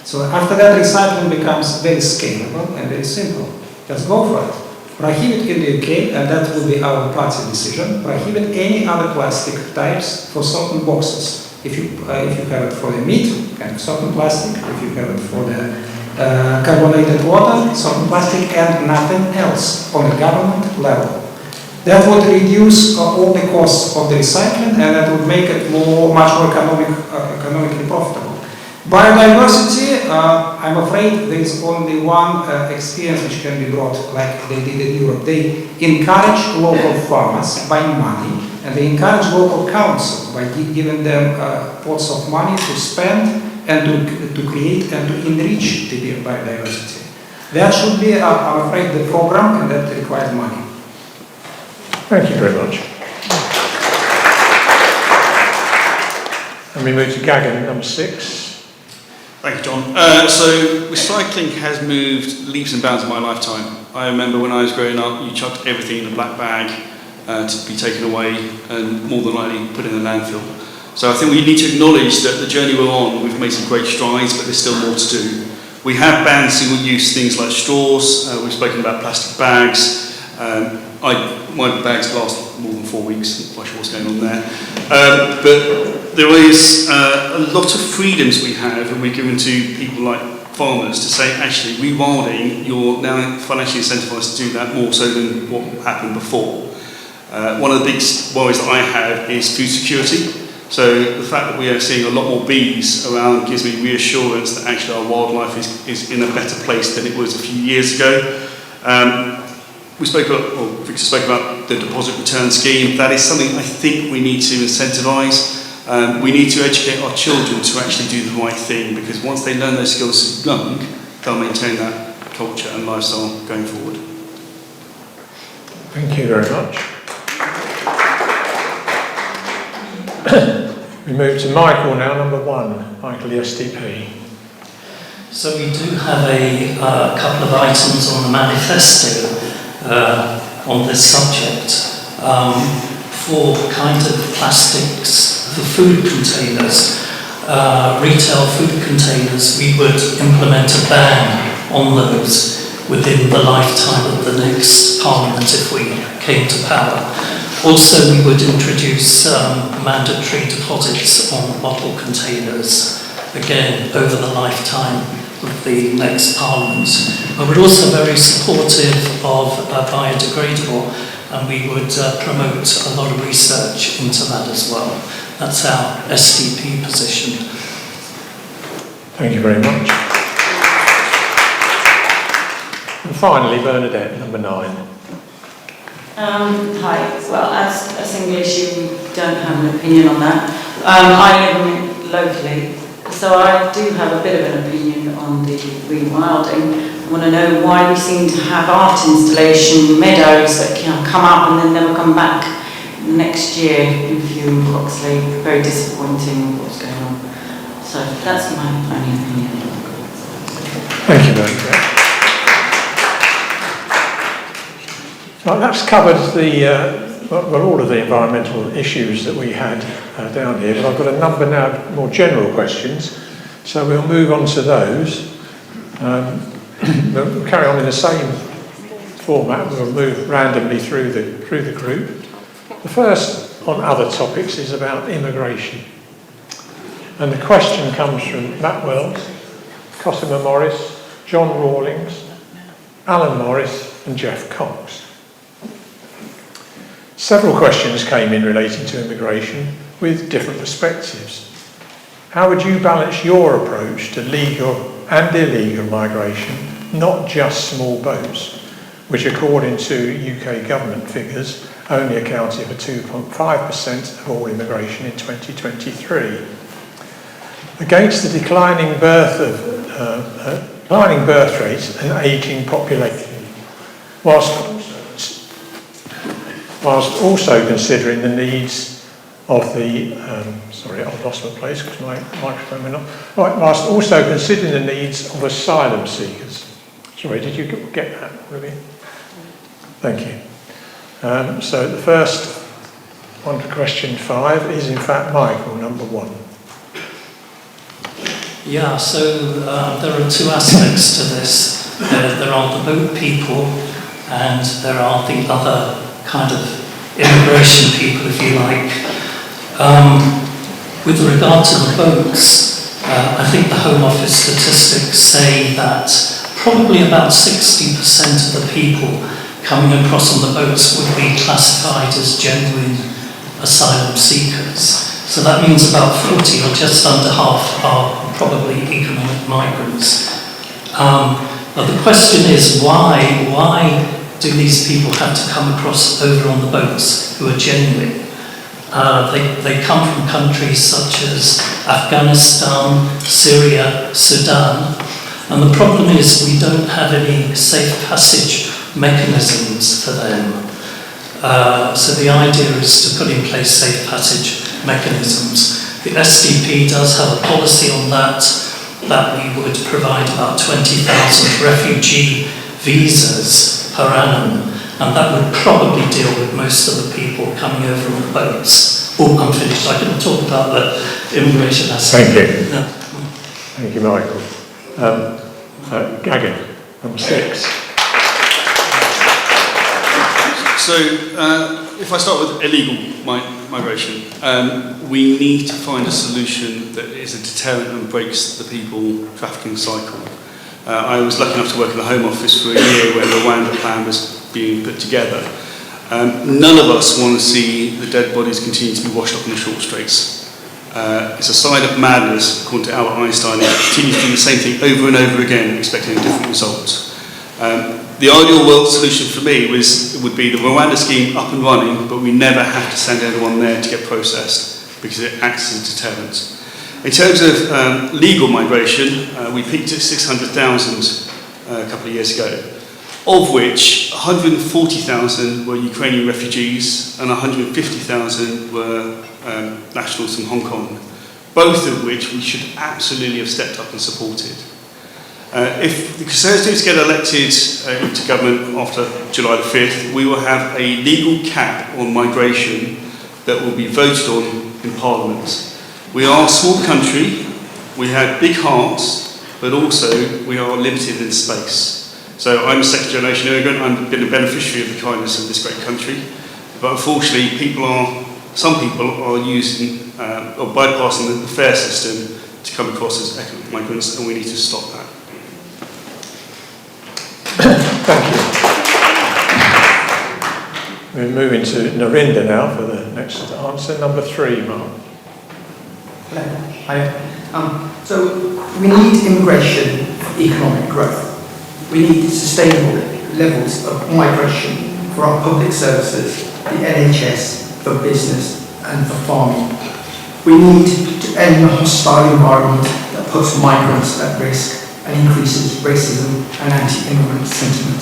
So after that, recycling becomes very scalable and very simple. Just go for it. Prohibit in the UK, and that will be our party decision, prohibit any other plastic types for certain boxes. If you have it for the meat, kind of certain plastic. If you have it for the carbonated water, certain plastic, and nothing else on the government level. That would reduce all the costs of the recycling, and that would make it much more economically profitable. Biodiversity, I'm afraid there is only one experience which can be brought, like they did in Europe. They encourage local farmers by money, and they encourage local councils by giving them pots of money to spend and to create and to enrich the biodiversity. That should be, I'm afraid, the program, and that requires money. Thank you very much. And we move to Gagan, number 6. Thank you, John. So recycling has moved leaps and bounds in my lifetime. I remember when I was growing up, you chucked everything in a black bag to be taken away and more than likely put in a landfill. So I think we need to acknowledge that the journey we're on, we've made some great strides, but there's still more to do. We have banned single-use things like straws. We've spoken about plastic bags. My bags last more than 4 weeks. I'm not quite sure what's going on there. But there is a lot of freedoms we have, and we're given to people like farmers to say, actually, rewilding, you're now financially incentivised to do that more so than what happened before. One of the big worries that I have is food security. So the fact that we are seeing a lot more bees around gives me reassurance that actually our wildlife is in a better place than it was a few years ago. Victor spoke about the deposit return scheme. That is something I think we need to incentivise. We need to educate our children to actually do the right thing, because once they learn those skills young, they'll maintain that culture and lifestyle going forward. Thank you very much. We move to Michael now, number 1. Michael, the SDP. So we do have a couple of items on the manifesto on this subject. For kind of plastics for food containers, retail food containers, we would implement a ban on those within the lifetime of the next Parliament if we came to power. Also, we would introduce mandatory deposits on bottle containers, again, over the lifetime of the next Parliament. But we're also very supportive of biodegradable, and we would promote a lot of research into that as well. That's our SDP position. Thank you very much. And finally, Bernadette, number 9. Hi. Well, as a single issue, we don't have an opinion on that. I live locally, so I do have a bit of an opinion on the rewilding. I want to know why we seem to have art installation meadows that can come up and then never come back next year. In view Croxley, very disappointing what's going on. So that's my only opinion. Thank you very much. Right, that's covered all of the environmental issues that we had down here, but I've got a number now of more general questions, so we'll move on to those. We'll carry on in the same format. We'll move randomly through the group. The first on other topics is about immigration, and the question comes from Matt Wells, Cosima Morris, John Rawlings, Alan Morris, and Jeff Cox. Several questions came in relating to immigration with different perspectives. How would you balance your approach to legal and illegal migration, not just small boats, which according to UK government figures only accounted for 2.5% of all immigration in 2023? Against the declining birth rate and ageing population, whilst also considering the needs of the, sorry, I've lost my place because my microphone went off. Right, whilst also considering the needs of asylum seekers. Sorry, did you get that, Ruby? Thank you. So the first one to question 5 is in fact Michael, number 1. Yeah, so there are two aspects to this. There are the boat people and there are the other kind of immigration people, if you like. With regard to the boats, I think the Home Office statistics say that probably about 60% of the people coming across on the boats would be classified as genuine asylum seekers. So that means about 40 or just under half are probably economic migrants. But the question is why do these people have to come across over on the boats who are genuine? They come from countries such as Afghanistan, Syria, Sudan, and the problem is we don't have any safe passage mechanisms for them. So the idea is to put in place safe passage mechanisms. The SDP does have a policy on that we would provide about 20,000 refugee visas per annum, and that would probably deal with most of the people coming over on the boats. Oh, I'm finished. I can talk about the immigration aspect. Thank you. No. Thank you, Michael. Gagan, number 6. So, if I start with illegal migration, we need to find a solution that is a deterrent and breaks the people trafficking cycle. I was lucky enough to work in the Home Office for a year when the Rwanda plan was being put together. None of us want to see the dead bodies continue to be washed up in the short straits. It's a sign of madness, according to Albert Einstein, to continue to do the same thing over and over again, expecting a different result. The ideal world solution for me would be the Rwanda scheme up and running, but we never have to send anyone there to get processed because it acts as a deterrent. In terms of legal migration, we peaked at 600,000 a couple of years ago, of which 140,000 were Ukrainian refugees and 150,000 were nationals from Hong Kong, both of which we should absolutely have stepped up and supported. If the Conservatives get elected into government after July the 5th, we will have a legal cap on migration that will be voted on in Parliament. We are a small country, we have big hearts, but also we are limited in space. So I'm a second generation immigrant, I've been a beneficiary of the kindness of this great country, but unfortunately some people are using or bypassing the fare system to come across as economic migrants, and we need to stop that. Thank you. We're moving to Narinda now for the next answer. Number 3, Mark. So we need immigration for economic growth. We need sustainable levels of migration for our public services, the NHS, for business and for farming. We need to end the hostile environment that puts migrants at risk and increases racism and anti-immigrant sentiment.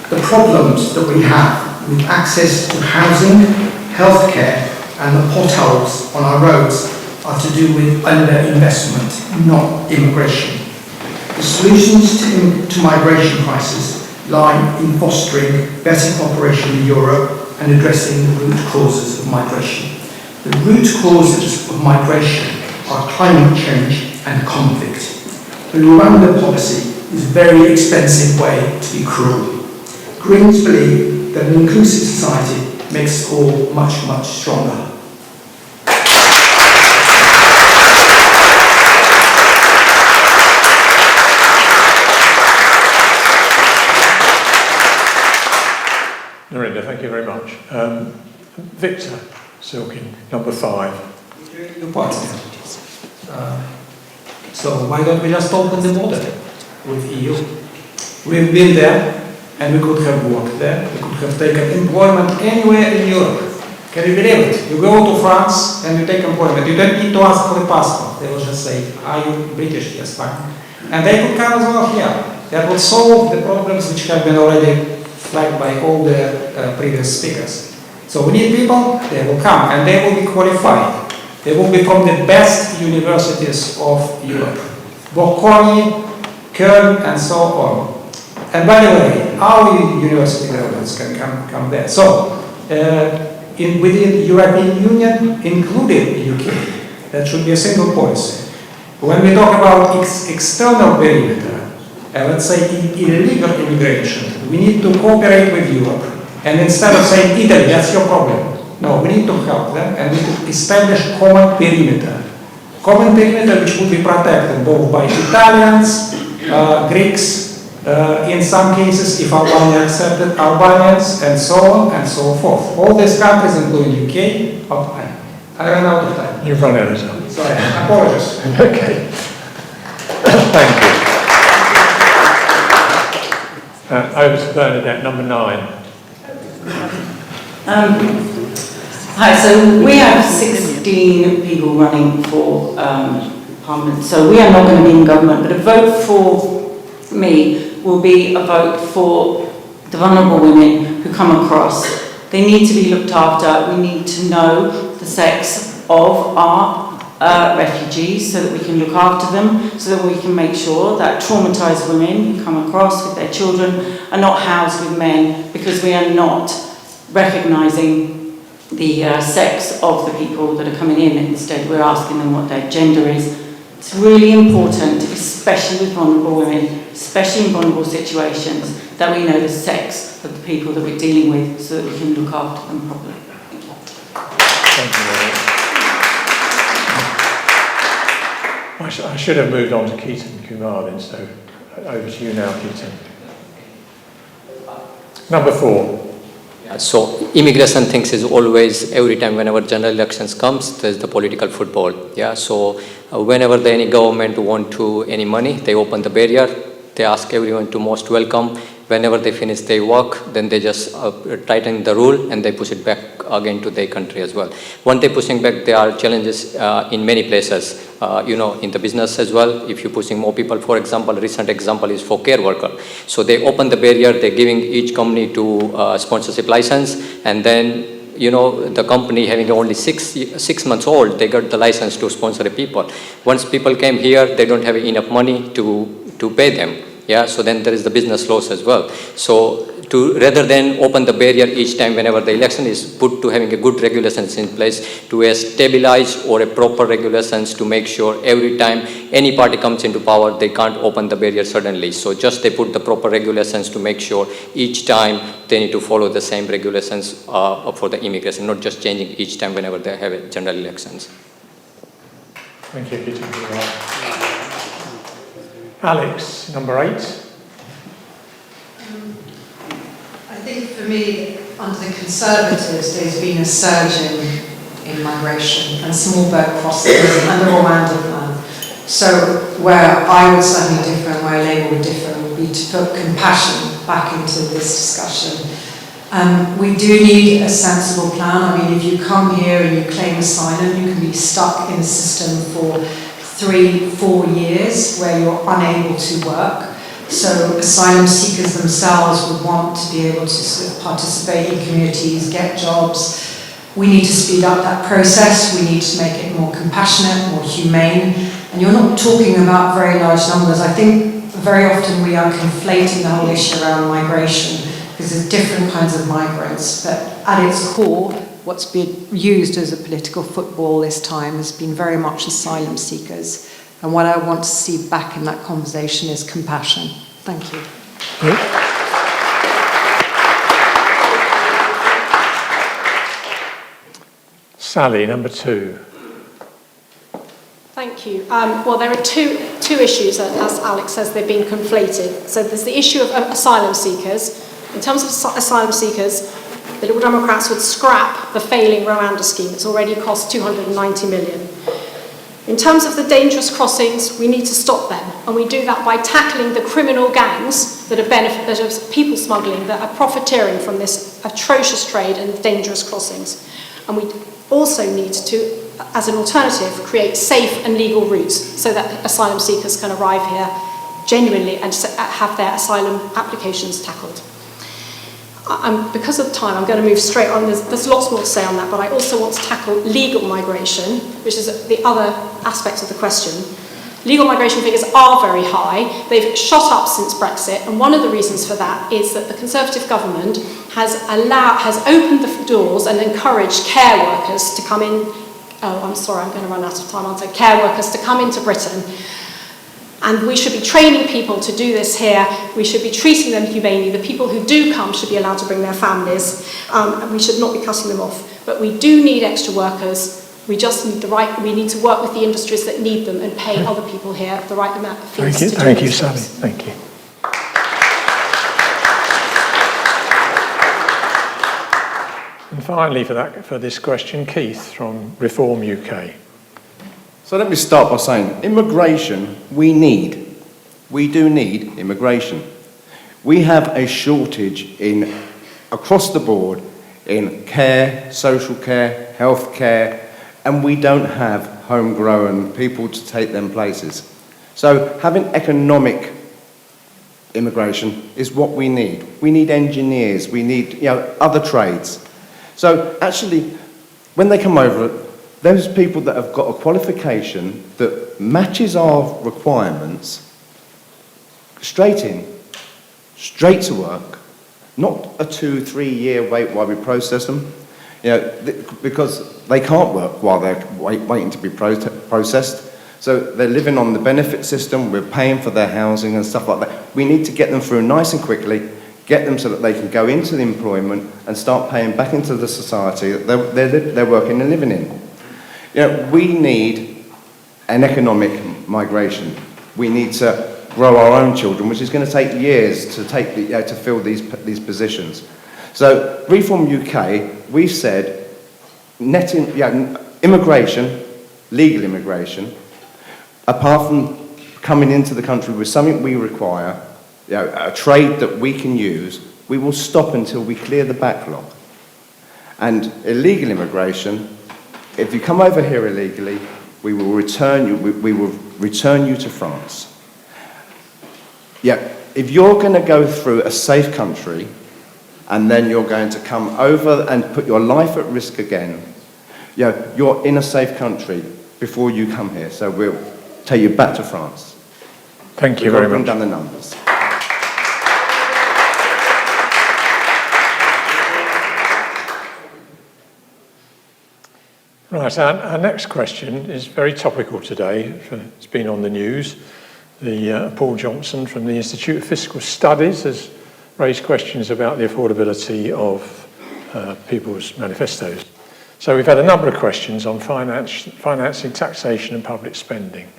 The problems that we have with access to housing, healthcare and the potholes on our roads are to do with underinvestment, not immigration. The solutions to migration crisis lie in fostering better cooperation in Europe and addressing the root causes of migration. The root causes of migration are climate change and conflict. The Rwanda policy is a very expensive way to be cruel. Greens believe that an inclusive society makes us all much, much stronger. Narinda, thank you very much. Victor Silkin, number 5. Your party. So why don't we just open the border with EU? We've been there and we could have worked there. We could have taken employment anywhere in Europe. Can you believe it? You go to France and you take employment. You don't need to ask for the passport. They will just say, are you British? Yes, fine. And they could come as well here. That would solve the problems which have been already flagged by all the previous speakers. So we need people, they will come and they will be qualified. They will be from the best universities of Europe. Bocconi, Köln and so on. And by the way, our university graduates can come there. So, within the European Union, including the UK, that should be a single policy. When we talk about external perimeter, let's say illegal immigration, we need to cooperate with Europe. And instead of saying, Italy, that's your problem, No, we need to help them and we need to establish common perimeter. Common perimeter which would be protected both by Italians, Greeks, in some cases, if Albania accepted, Albanians, and so on and so forth. All these countries, including UK, I ran out of time. You've run out of time. Sorry, apologies. Okay. Thank you. Over to Bernadette, number 9. Hi, so we have 16 people running for Parliament, so we are not going to be in government, but a vote for me will be a vote for the vulnerable women who come across. They need to be looked after. We need to know the sex of our refugees so that we can look after them, so that we can make sure that traumatised women who come across with their children are not housed with men, because we are not recognising the sex of the people that are coming in. Instead, we're asking them what their gender is. It's really important, especially with vulnerable women, especially in vulnerable situations, that we know the sex of the people that we're dealing with so that we can look after them properly. Thank you. Thank you, Mary. I should have moved on to Keaton Kumar then, so over to you now, Keaton. Number 4. So immigration things is always, every time whenever general elections comes, there's the political football. Yeah. So whenever any government want to any money, they open the barrier. They ask everyone to most welcome. Whenever they finish their work, then they just tighten the rule and they push it back again to their country as well. When they're pushing back, there are challenges in many places. In the business as well. If you're pushing more people, for example, recent example is for care worker. So they open the barrier, they're giving each company to sponsorship license, and then the company having only six months old, they got the license to sponsor people. Once people came here, they don't have enough money to pay them. Yeah, so then there is the business loss as well. So rather than open the barrier each time whenever the election is put, to having a good regulations in place to stabilize or a proper regulations to make sure every time any party comes into power, they can't open the barrier suddenly. So just they put the proper regulations to make sure each time they need to follow the same regulations for the immigration, not just changing each time whenever they have a general elections. Thank you, Keaton. Alex, number 8. I think for me, under the Conservatives, there's been a surge in migration and small boat crossings and the Rwanda plan. So where I would certainly differ and where Labour would differ would be to put compassion back into this discussion. We do need a sensible plan. I mean, if you come here and you claim asylum, you can be stuck in the system for 3-4 years where you're unable to work. So asylum seekers themselves would want to be able to sort of participate in communities, get jobs. We need to speed up that process. We need to make it more compassionate, more humane. And you're not talking about very large numbers. I think very often we are conflating the whole issue around migration because there's different kinds of migrants. But at its core, what's been used as a political football this time has been very much asylum seekers. And what I want to see back in that conversation is compassion. Thank you. Sally, number 2. Thank you. Well, there are two issues, as Alex says, they've been conflated. So there's the issue of asylum seekers. In terms of asylum seekers, the Liberal Democrats would scrap the failing Rwanda scheme. It's already cost 290 million. In terms of the dangerous crossings, we need to stop them. And we do that by tackling the criminal gangs that are people smuggling, that are profiteering from this atrocious trade in dangerous crossings. And we also need to, as an alternative, create safe and legal routes so that asylum seekers can arrive here genuinely and have their asylum applications tackled. Because of time, I'm going to move straight on. There's lots more to say on that, but I also want to tackle legal migration, which is the other aspect of the question. Legal migration figures are very high. They've shot up since Brexit, and one of the reasons for that is that the Conservative government has opened the doors and encouraged care workers to come in. Oh, I'm sorry, I'm going to run out of time, aren't I? Care workers to come into Britain And we should be training people to do this here. We should be treating them humanely. The people who do come should be allowed to bring their families, and we should not be cutting them off. But we do need extra workers. We just need we need to work with the industries that need them and pay other people here the right amount of fees. Thank you, Sally. Thank you. And finally, for this question, Keith from Reform UK. So let me start by saying, immigration, we do need immigration. We have a shortage across the board in care, social care, health care, and we don't have homegrown people to take them places. So having economic immigration is what we need. We need engineers, we need other trades. So actually, when they come over, those people that have got a qualification that matches our requirements, straight in, straight to work, not a 2-3 year wait while we process them, because they can't work while they're waiting to be processed. So they're living on the benefit system, we're paying for their housing and stuff like that. We need to get them through nice and quickly, get them so that they can go into the employment and start paying back into the society that they're working and living in. We need an economic migration. We need to grow our own children, which is going to take years to fill these positions. So, Reform UK, we've said immigration, legal immigration, apart from coming into the country with something we require, a trade that we can use, we will stop until we clear the backlog. And illegal immigration, if you come over here illegally, we will return you to France. If you're going to go through a safe country and then you're going to come over and put your life at risk again, you're in a safe country before you come here. So we'll take you back to France. Thank you very much. Bring down the numbers. Right, our next question is very topical today. It's been on the news. Paul Johnson from the Institute of Fiscal Studies has raised questions about the affordability of people's manifestos. So we've had a number of questions on financing, taxation and public spending.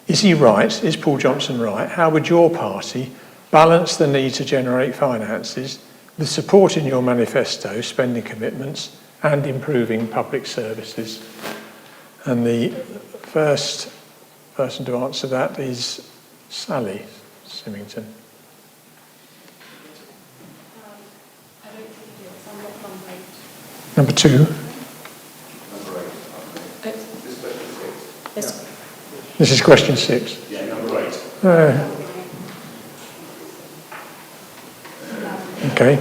Is Paul Johnson right? How would your party balance the need to generate finances with supporting your manifesto, spending commitments, and improving public services? And the first person to answer that is Sally Symington. I don't think it is. I'm not number 8. Number 2. This is question 6. Yeah, number 8. Okay.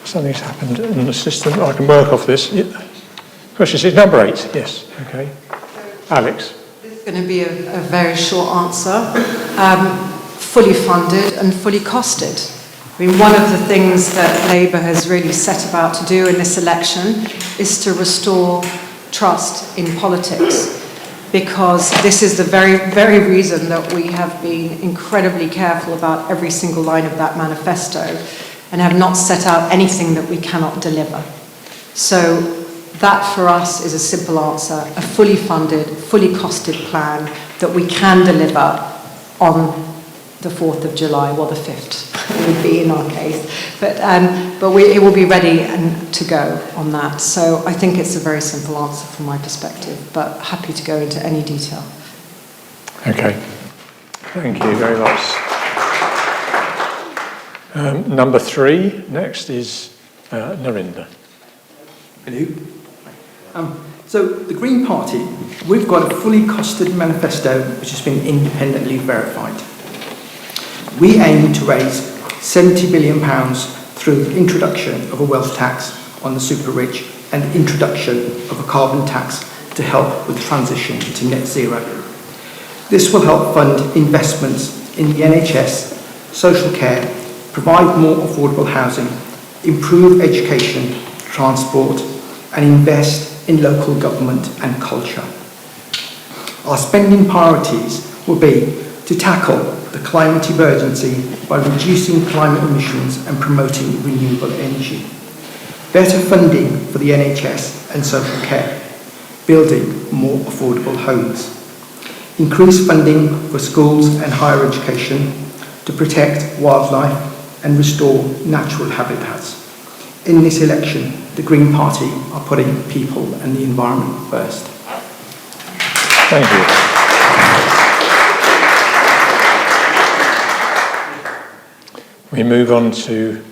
Something's happened in the system. I can work off this. Question 6, number 8. Yes. Okay. Alex. This is going to be a very short answer. Fully funded and fully costed. I mean, one of the things that Labour has really set about to do in this election is to restore trust in politics, because this is the very, very reason that we have been incredibly careful about every single line of that manifesto and have not set out anything that we cannot deliver. So that for us is a simple answer, a fully funded, fully costed plan that we can deliver on the 4th of July, well the 5th would be in our case, but it will be ready to go on that. So I think it's a very simple answer from my perspective, but happy to go into any detail. Okay, thank you very much. Number 3 next is Narinder. Hello. So the Green Party, we've got a fully costed manifesto which has been independently verified. We aim to raise £70 billion through the introduction of a wealth tax on the super rich and introduction of a carbon tax to help with the transition to net zero. This will help fund investments in the NHS, social care, provide more affordable housing, improve education, transport, and invest in local government and culture. Our spending priorities will be to tackle the climate emergency by reducing climate emissions and promoting renewable energy. Better funding for the NHS and social care, building more affordable homes. Increased funding for schools and higher education to protect wildlife and restore natural habitats. In this election, the Green Party are putting people and the environment first. Thank you. We move on to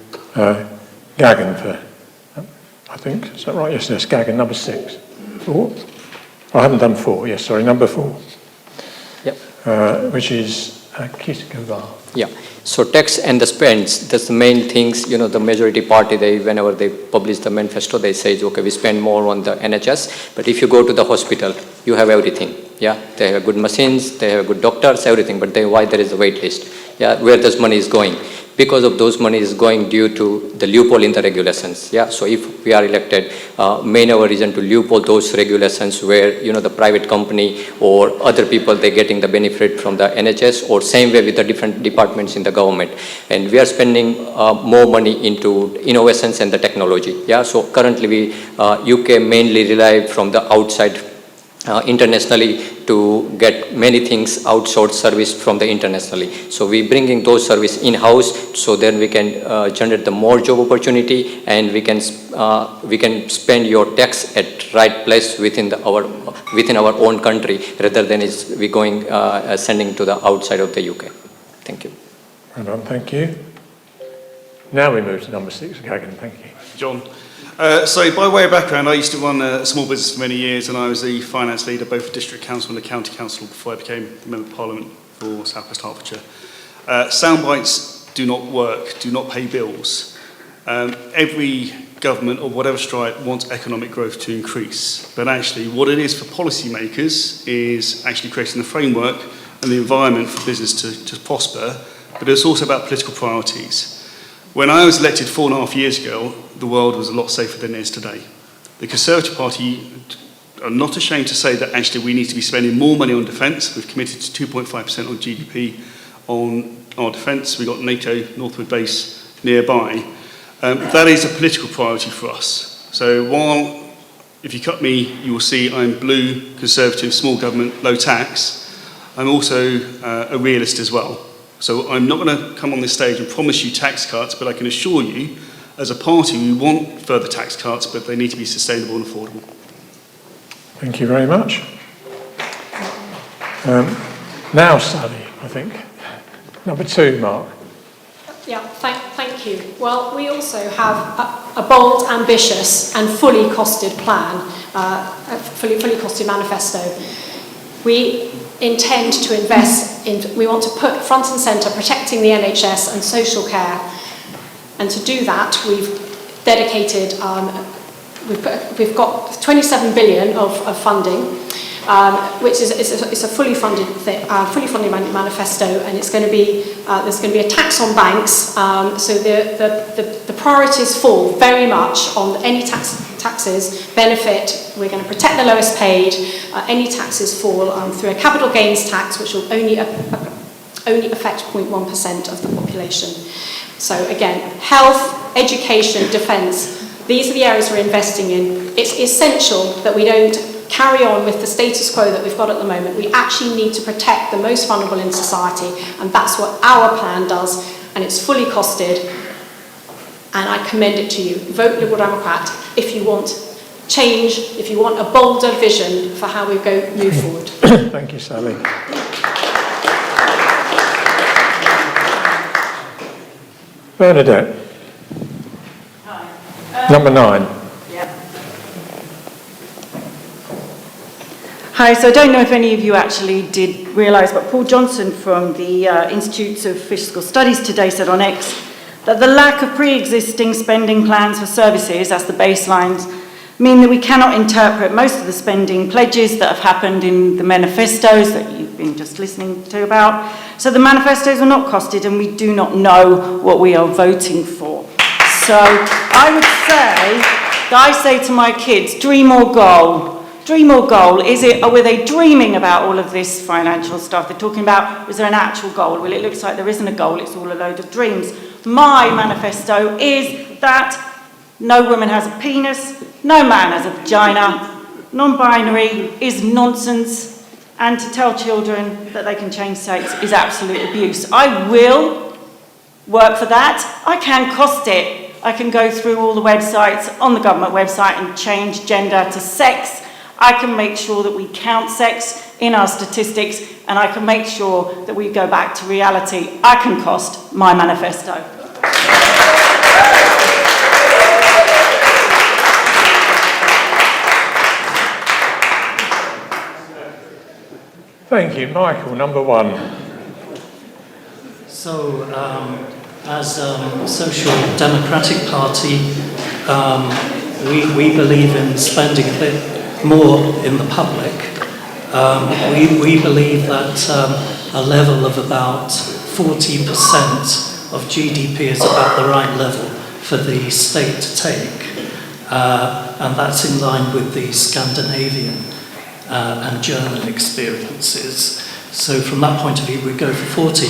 Gagan for, I think, is that right? Yes, Gagan, number 6. 4? I haven't done 4, yes, sorry, number 4. Yep. Which is Kit Gavar. Yeah, so tax and the spends, that's the main things, the majority party, whenever they publish the manifesto, they say, okay, we spend more on the NHS, but if you go to the hospital, you have everything. Yeah, they have good machines, they have good doctors, everything, but why there is a wait list? Yeah, where this money is going? Because of those money is going due to the loophole in the regulations. Yeah, so if we are elected, main our reason to loophole those regulations where the private company or other people they're getting the benefit from the NHS, or same way with the different departments in the government. And we are spending more money into innovations and the technology. Yeah, so currently we UK mainly rely from the outside internationally to get many things outsourced service from the internationally. So we bringing those service in-house, so then we can generate the more job opportunity, and we can spend your tax at right place within our own country, rather than we going sending to the outside of the UK. Thank you. Well done, thank you. Now we move to number 6, Gagan, thank you. John. So by way of background, I used to run a small business for many years, and I was the finance leader both for District Council and the County Council before I became the Member of Parliament for South West Hertfordshire. Sound bites do not work, do not pay bills. Every government or whatever stripe wants economic growth to increase, but actually what it is for policymakers is actually creating the framework and the environment for business to prosper, but it's also about political priorities. When I was elected 4.5 years ago, the world was a lot safer than it is today. The Conservative Party are not ashamed to say that actually we need to be spending more money on defence. We've committed to 2.5% on GDP on our defence. We've got NATO Northwood base nearby. That is a political priority for us. So while, if you cut me, you will see I'm blue, Conservative, small government, low tax, I'm also a realist as well. So I'm not going to come on this stage and promise you tax cuts, but I can assure you, as a party, we want further tax cuts, but they need to be sustainable and affordable. Thank you very much. Now Sally, I think. Number 2, Mark. Yeah, thank you. Well, we also have a bold, ambitious and fully costed plan, a fully costed manifesto. We intend to invest in, we want to put front and centre protecting the NHS and social care. And to do that, we've dedicated, we've got 27 billion of funding, which is a fully funded manifesto, and it's going to be there's going to be a tax on banks. So the priorities fall very much on any taxes benefit. We're going to protect the lowest paid. Any taxes fall through a capital gains tax, which will only affect 0.1% of the population. So again, health, education, defence, these are the areas we're investing in. It's essential that we don't carry on with the status quo that we've got at the moment. We actually need to protect the most vulnerable in society, and that's what our plan does, and it's fully costed, and I commend it to you. Vote Liberal Democrat if you want change, if you want a bolder vision for how we move forward. Thank you, Sally. Bernadette. Hi. Number 9. Hi, so I don't know if any of you actually did realise, but Paul Johnson from the Institutes of Fiscal Studies today said on X that the lack of pre-existing spending plans for services, as the baselines, mean that we cannot interpret most of the spending pledges that have happened in the manifestos that you've been just listening to about. So the manifestos are not costed, and we do not know what we are voting for. So I would say, I say to my kids, dream or goal. Dream or goal? Or were they dreaming about all of this financial stuff? They're talking about, was there an actual goal? Well, it looks like there isn't a goal, it's all a load of dreams. My manifesto is that no woman has a penis, no man has a vagina, non-binary is nonsense, and to tell children that they can change sex is absolute abuse. I will work for that. I can cost it. I can go through all the websites on the government website and change gender to sex. I can make sure that we count sex in our statistics, and I can make sure that we go back to reality. I can cost my manifesto. Thank you. Michael, number one. So, as a Social Democratic Party, we believe in spending a bit more in the public. We believe that a level of about 40% of GDP is about the right level for the state to take, and that's in line with the Scandinavian and German experiences. So from that point of view, we go for 40.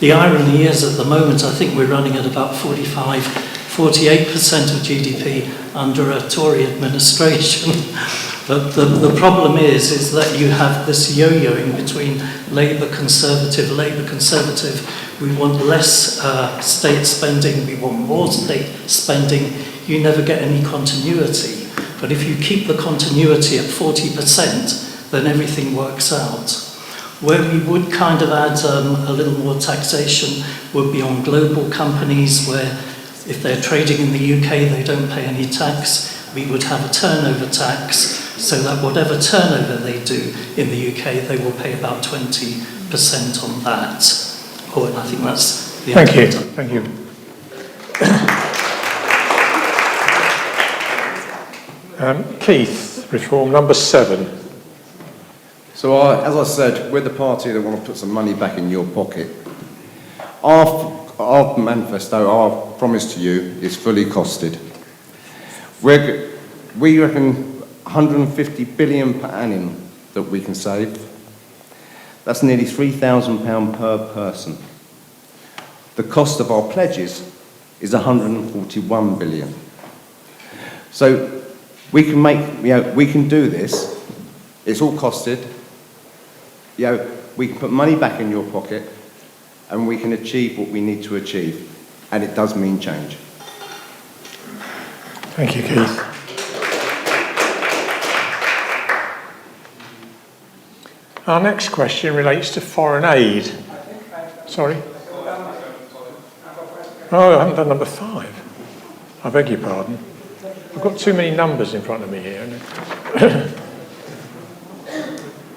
The irony is, at the moment, I think we're running at about 48% of GDP under a Tory administration. But the problem is that you have this yo-yoing between Labour Conservative. We want less state spending, we want more state spending. You never get any continuity. But if you keep the continuity at 40%, then everything works out. Where we would kind of add a little more taxation would be on global companies, where if they're trading in the UK, they don't pay any tax. We would have a turnover tax, so that whatever turnover they do in the UK, they will pay about 20% on that. Oh, and I think that's the Thank end. you. Thank you. Keith, Reform, number 7. So, as I said, we're the party that want to put some money back in your pocket. Our manifesto, our promise to you, is fully costed. We reckon 150 billion per annum that we can save. That's nearly £3,000 per person. The cost of our pledges is 141 billion. So we can we can do this. It's all costed. We can put money back in your pocket, and we can achieve what we need to achieve. And it does mean change. Thank you, Keith. Our next question relates to foreign aid. Sorry? Oh, I haven't done number 5. I beg your pardon. I've got too many numbers in front of me here.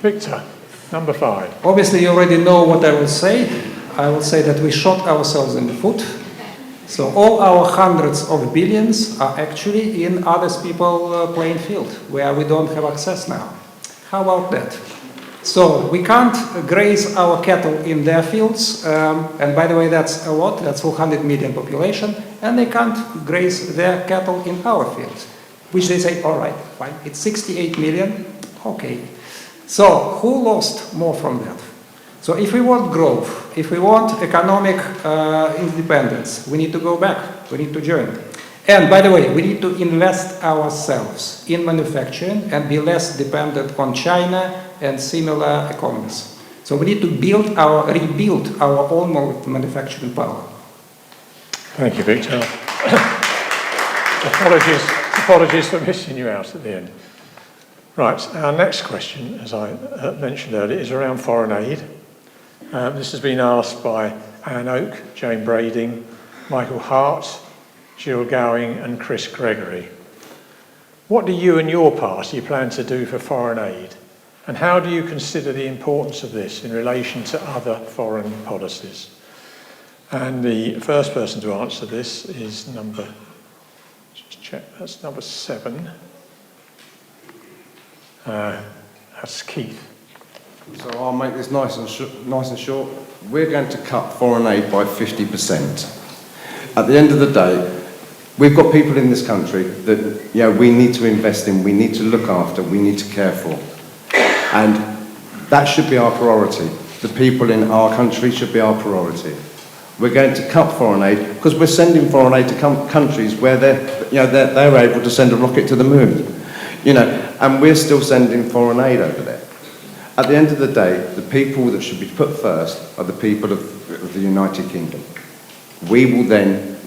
Victor, number 5. Obviously, you already know what I will say. I will say that we shot ourselves in the foot. So all our hundreds of billions are actually in other people's playing field, where we don't have access now. How about that? So we can't graze our cattle in their fields, and by the way, that's a lot, that's 400 million population, and they can't graze their cattle in our fields, which they say, all right, fine, it's 68 million, okay. So who lost more from that? So if we want growth, if we want economic independence, we need to go back, we need to join. And by the way, we need to invest ourselves in manufacturing and be less dependent on China and similar economies. So we need to rebuild our own manufacturing power. Thank you, Victor. Apologies for missing you out at the end. Right, our next question, as I mentioned earlier, is around foreign aid. This has been asked by Anne Oak, Jane Brading, Michael Hart, Jill Gowing and Chris Gregory. What do you and your party plan to do for foreign aid? And how do you consider the importance of this in relation to other foreign policies? And the first person to answer this is number 7. That's Keith. So I'll make this nice and short. We're going to cut foreign aid by 50%. At the end of the day, We've got people in this country that we need to invest in, we need to look after, we need to care for. And that should be our priority. The people in our country should be our priority. We're going to cut foreign aid because we're sending foreign aid to countries where they're able to send a rocket to the moon, and we're still sending foreign aid over there. At the end of the day, the people that should be put first are the people of the United Kingdom. We will then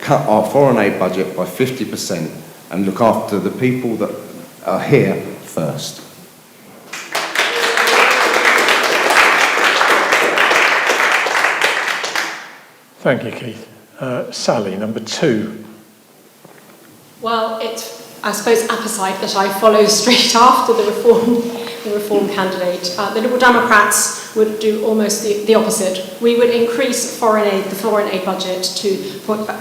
cut our foreign aid budget by 50% and look after the people that are here first. Thank you, Keith. Sally, number 2. Well, it's, I suppose, apposite that I follow straight after the reform candidate. The Liberal Democrats would do almost the opposite. We would increase the foreign aid budget to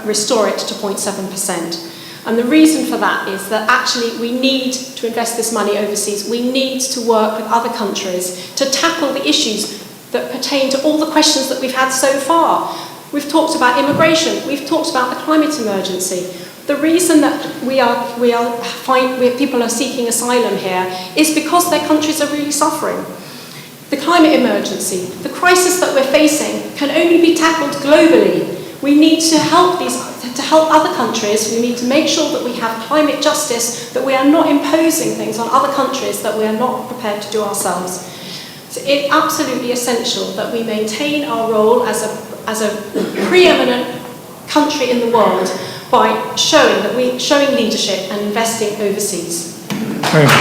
restore it to 0.7%. And the reason for that is that actually we need to invest this money overseas. We need to work with other countries to tackle the issues that pertain to all the questions that we've had so far. We've talked about immigration. We've talked about the climate emergency. The reason that people are seeking asylum here is because their countries are really suffering. The climate emergency, the crisis that we're facing, can only be tackled globally. We need to help other countries. We need to make sure that we have climate justice, that we are not imposing things on other countries that we are not prepared to do ourselves. So it's absolutely essential that we maintain our role as a preeminent country in the world by showing leadership and investing overseas. Thank you.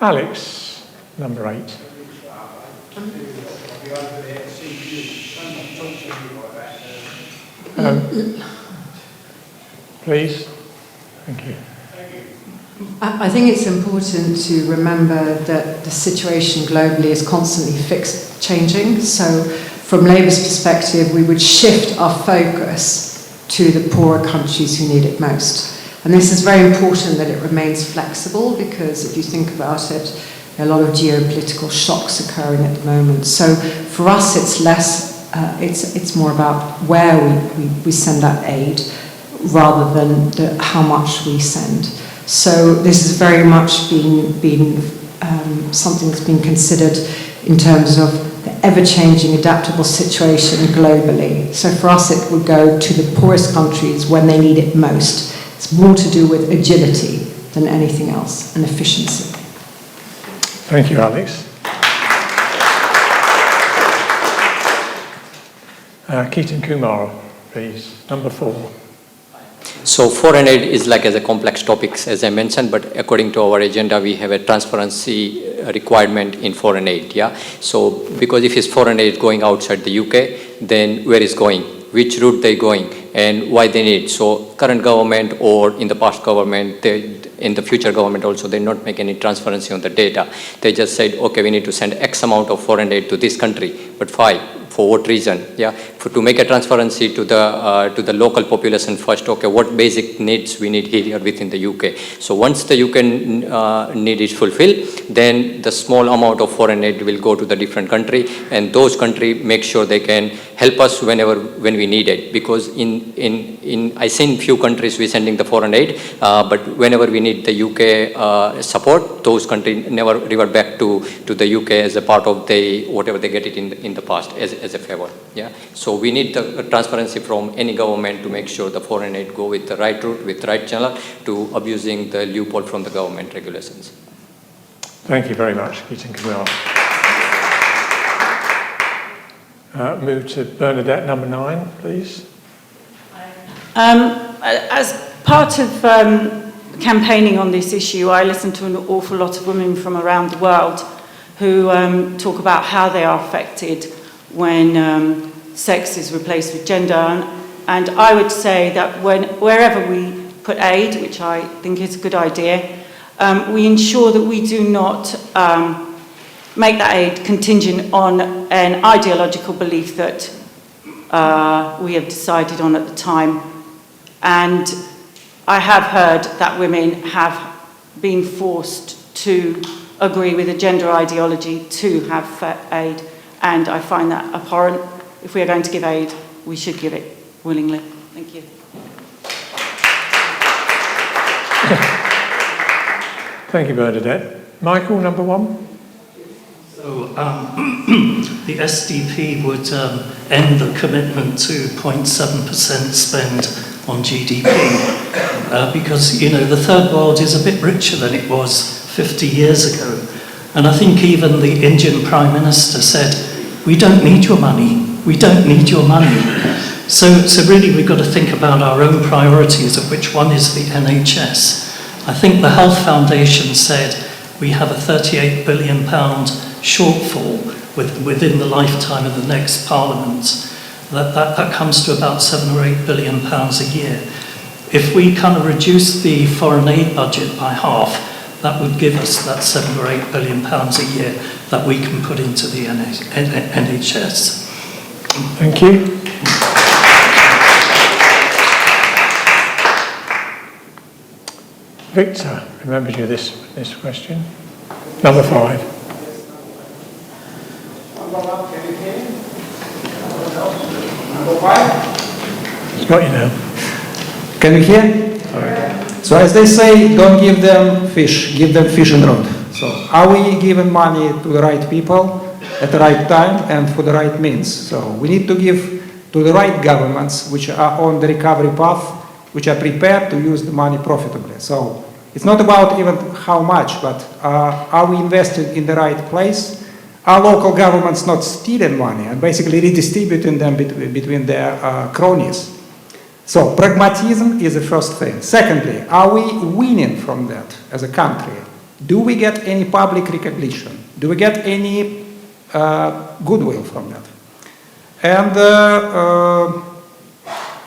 Alex, number 8. Please. Thank you. I think it's important to remember that the situation globally is constantly changing. So from Labour's perspective, we would shift our focus to the poorer countries who need it most. And this is very important that it remains flexible, because if you think about it, there are a lot of geopolitical shocks occurring at the moment. So for us, it's less, it's more about where we send that aid rather than how much we send. So this has very much been something that's been considered in terms of the ever-changing, adaptable situation globally. So for us, it would go to the poorest countries when they need it most. It's more to do with agility than anything else, and efficiency. Thank you, Alex. Keaton Kumar, please, number 4. So foreign aid is like as a complex topic, as I mentioned, but according to our agenda, we have a transparency requirement in foreign aid, yeah? So because if it's foreign aid going outside the UK, then where is going? Which route they going? And why they need? So current government or in the past government, in the future government also, they not make any transparency on the data. They just said, okay, we need to send X amount of foreign aid to this country, but why? For what reason? Yeah, to make a transparency to the local population first. Okay, what basic needs we need here within the UK. So once the UK need is fulfilled, then the small amount of foreign aid will go to the different country, and those country make sure they can help us when we need it. Because I seen few countries we sending the foreign aid, but whenever we need the UK support, those countries never revert back to the UK as a part of whatever they get it in the past as a favor. Yeah. So we need the transparency from any government to make sure the foreign aid go with the right route, with the right channel, to abusing the loophole from the government regulations. Thank you very much, Keaton Kumar. Move to Bernadette, number 9, please. As part of campaigning on this issue, I listen to an awful lot of women from around the world who talk about how they are affected when sex is replaced with gender. And I would say that wherever we put aid, which I think is a good idea, we ensure that we do not make that aid contingent on an ideological belief that we have decided on at the time. And I have heard that women have been forced to agree with a gender ideology to have aid, and I find that abhorrent. If we are going to give aid, we should give it willingly. Thank you. Thank you, Bernadette. Michael, number one. So the SDP would end the commitment to 0.7% spend on GDP because, you know, the third world is a bit richer than it was 50 years ago. And I think even the Indian Prime Minister said, we don't need your money, we don't need your money. So really we've got to think about our own priorities, of which one is the NHS. I think the Health Foundation said we have a £38 billion shortfall within the lifetime of the next Parliament. That comes to about £7 or £8 billion a year. If we kind of reduce the foreign aid budget by half, that would give us that £7 or £8 billion a year that we can put into the NHS. Thank you. Victor, remember you this question. Number 5. Number 5. It's got you now. Can you hear? So as they say, don't give them fish, give them fish and rod. So are we giving money to the right people at the right time and for the right means? So we need to give to the right governments which are on the recovery path, which are prepared to use the money profitably. So it's not about even how much, but are we invested in the right place? Are local governments not stealing money and basically redistributing them between their cronies? So pragmatism is the first thing. Secondly, are we winning from that as a country? Do we get any public recognition? Do we get any goodwill from that? And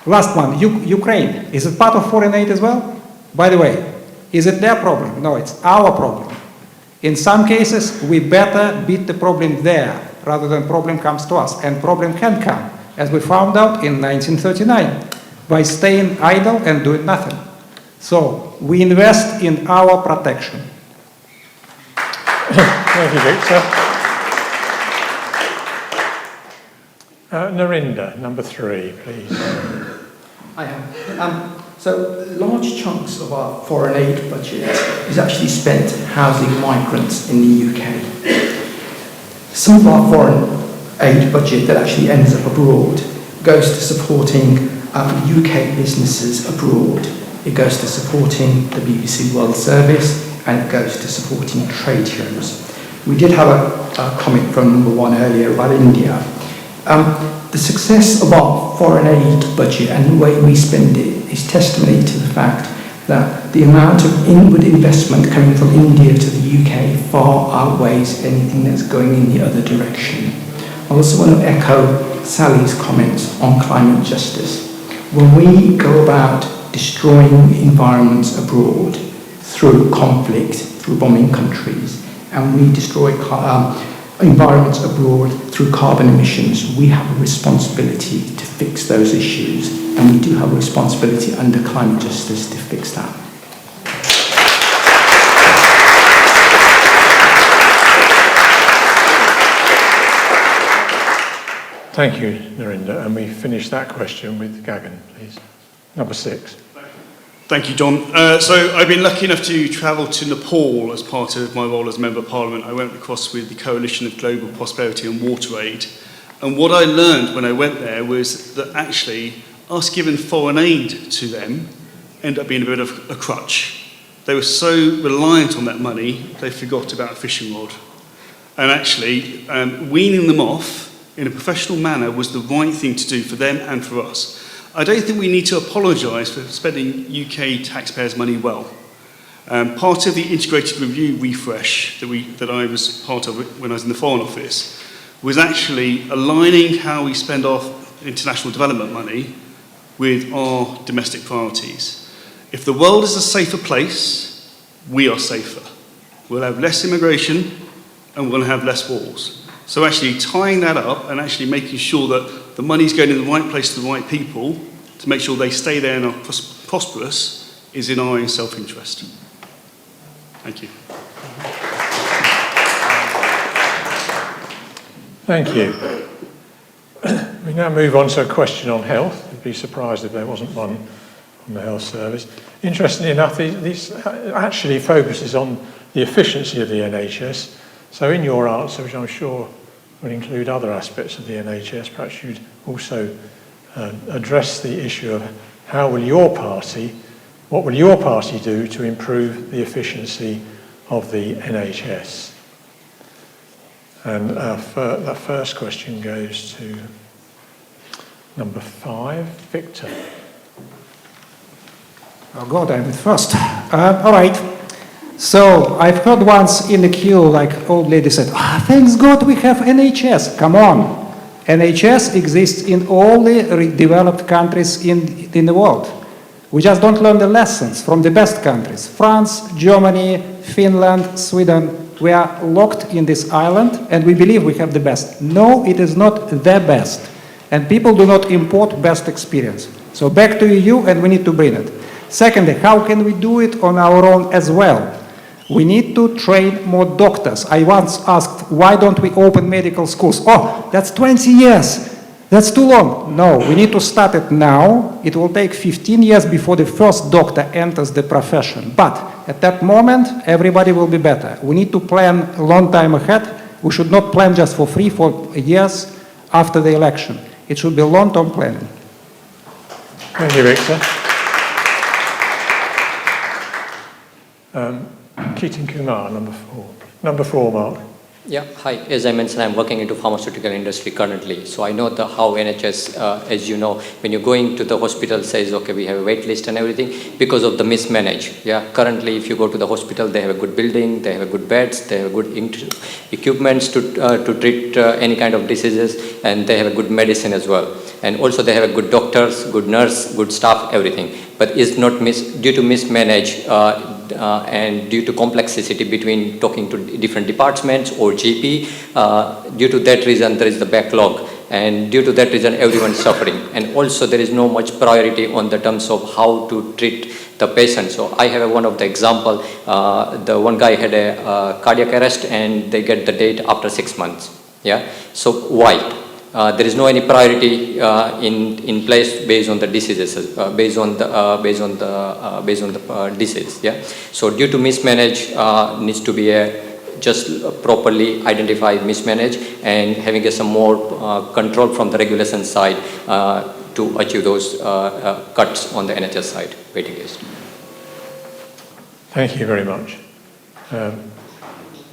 last one, Ukraine. Is it part of foreign aid as well? By the way, is it their problem? No, it's our problem. In some cases, we better beat the problem there rather than problem comes to us. And problem can come, as we found out in 1939, by staying idle and doing nothing. So we invest in our protection. Thank you, Victor. Narinda, number 3, please. I am. So large chunks of our foreign aid budget is actually spent housing migrants in the UK. Some of our foreign aid budget that actually ends up abroad goes to supporting UK businesses abroad. It goes to supporting the BBC World Service, and it goes to supporting trade shows. We did have a comment from number 1 earlier about India. The success of our foreign aid budget and the way we spend it is testimony to the fact that the amount of inward investment coming from India to the UK far outweighs anything that's going in the other direction. I also want to echo Sally's comments on climate justice. When we go about destroying environments abroad through conflict, through bombing countries, and we destroy environments abroad through carbon emissions, we have a responsibility to fix those issues, and we do have a responsibility under climate justice to fix that. Thank you, Narinda. And we finish that question with Gagan, please. Number 6. Thank you, John. So I've been lucky enough to travel to Nepal as part of my role as Member of Parliament. I went across with the Coalition of Global Prosperity and Water Aid. And what I learned when I went there was that actually us giving foreign aid to them ended up being a bit of a crutch. They were so reliant on that money, they forgot about a fishing rod. And actually, weaning them off in a professional manner was the right thing to do for them and for us. I don't think we need to apologise for spending UK taxpayers' money well. Part of the integrated review refresh that I was part of when I was in the Foreign Office was actually aligning how we spend our international development money with our domestic priorities. If the world is a safer place, we are safer. We'll have less immigration and we'll have less wars. So actually tying that up and actually making sure that the money's going in the right place to the right people to make sure they stay there and are prosperous is in our own self-interest. Thank you. Thank you. We now move on to a question on health. I'd be surprised if there wasn't one on the health service. Interestingly enough, this actually focuses on the efficiency of the NHS. So in your answer, which I'm sure will include other aspects of the NHS, perhaps you'd also address the issue of what will your party do to improve the efficiency of the NHS? And that first question goes to number 5, Victor. I'll go there with first. All right. So I've heard once in the queue, like old lady said, thanks God we have NHS. Come on. NHS exists in all the developed countries in the world. We just don't learn the lessons from the best countries. France, Germany, Finland, Sweden. We are locked in this island and we believe we have the best. No, it is not the best. And people do not import best experience. So back to EU and we need to bring it. Secondly, how can we do it on our own as well? We need to train more doctors. I once asked, why don't we open medical schools? Oh, that's 20 years. That's too long. No, we need to start it now. It will take 15 years before the first doctor enters the profession. But at that moment, everybody will be better. We need to plan a long time ahead. We should not plan just for 3-4 years after the election. It should be long-term planning. Thank you, Victor. Keaton Kumar, number 4. Number 4, Mark. Yeah, hi. As I mentioned, I'm working into pharmaceutical industry currently. So I know how NHS, as you know, when you're going to the hospital, says, okay, we have a wait list and everything because of the mismanage. Yeah, currently, if you go to the hospital, they have a good building, they have a good beds, they have good equipments to treat any kind of diseases, and they have a good medicine as well. And also they have a good doctors, good nurse, good staff, everything. But it's not due to mismanage and due to complexity between talking to different departments or GP, due to that reason there is the backlog, and due to that reason everyone's suffering. And also there is no much priority on the terms of how to treat the patient. So I have one of the example, the one guy had a cardiac arrest and they get the date after 6 months. Yeah. So why? There is no any priority in place based on the diseases, based on the disease. Yeah. So due to mismanage, needs to be just properly identified mismanage and having some more control from the regulation side to achieve those cuts on the NHS side waiting list. Thank you very much.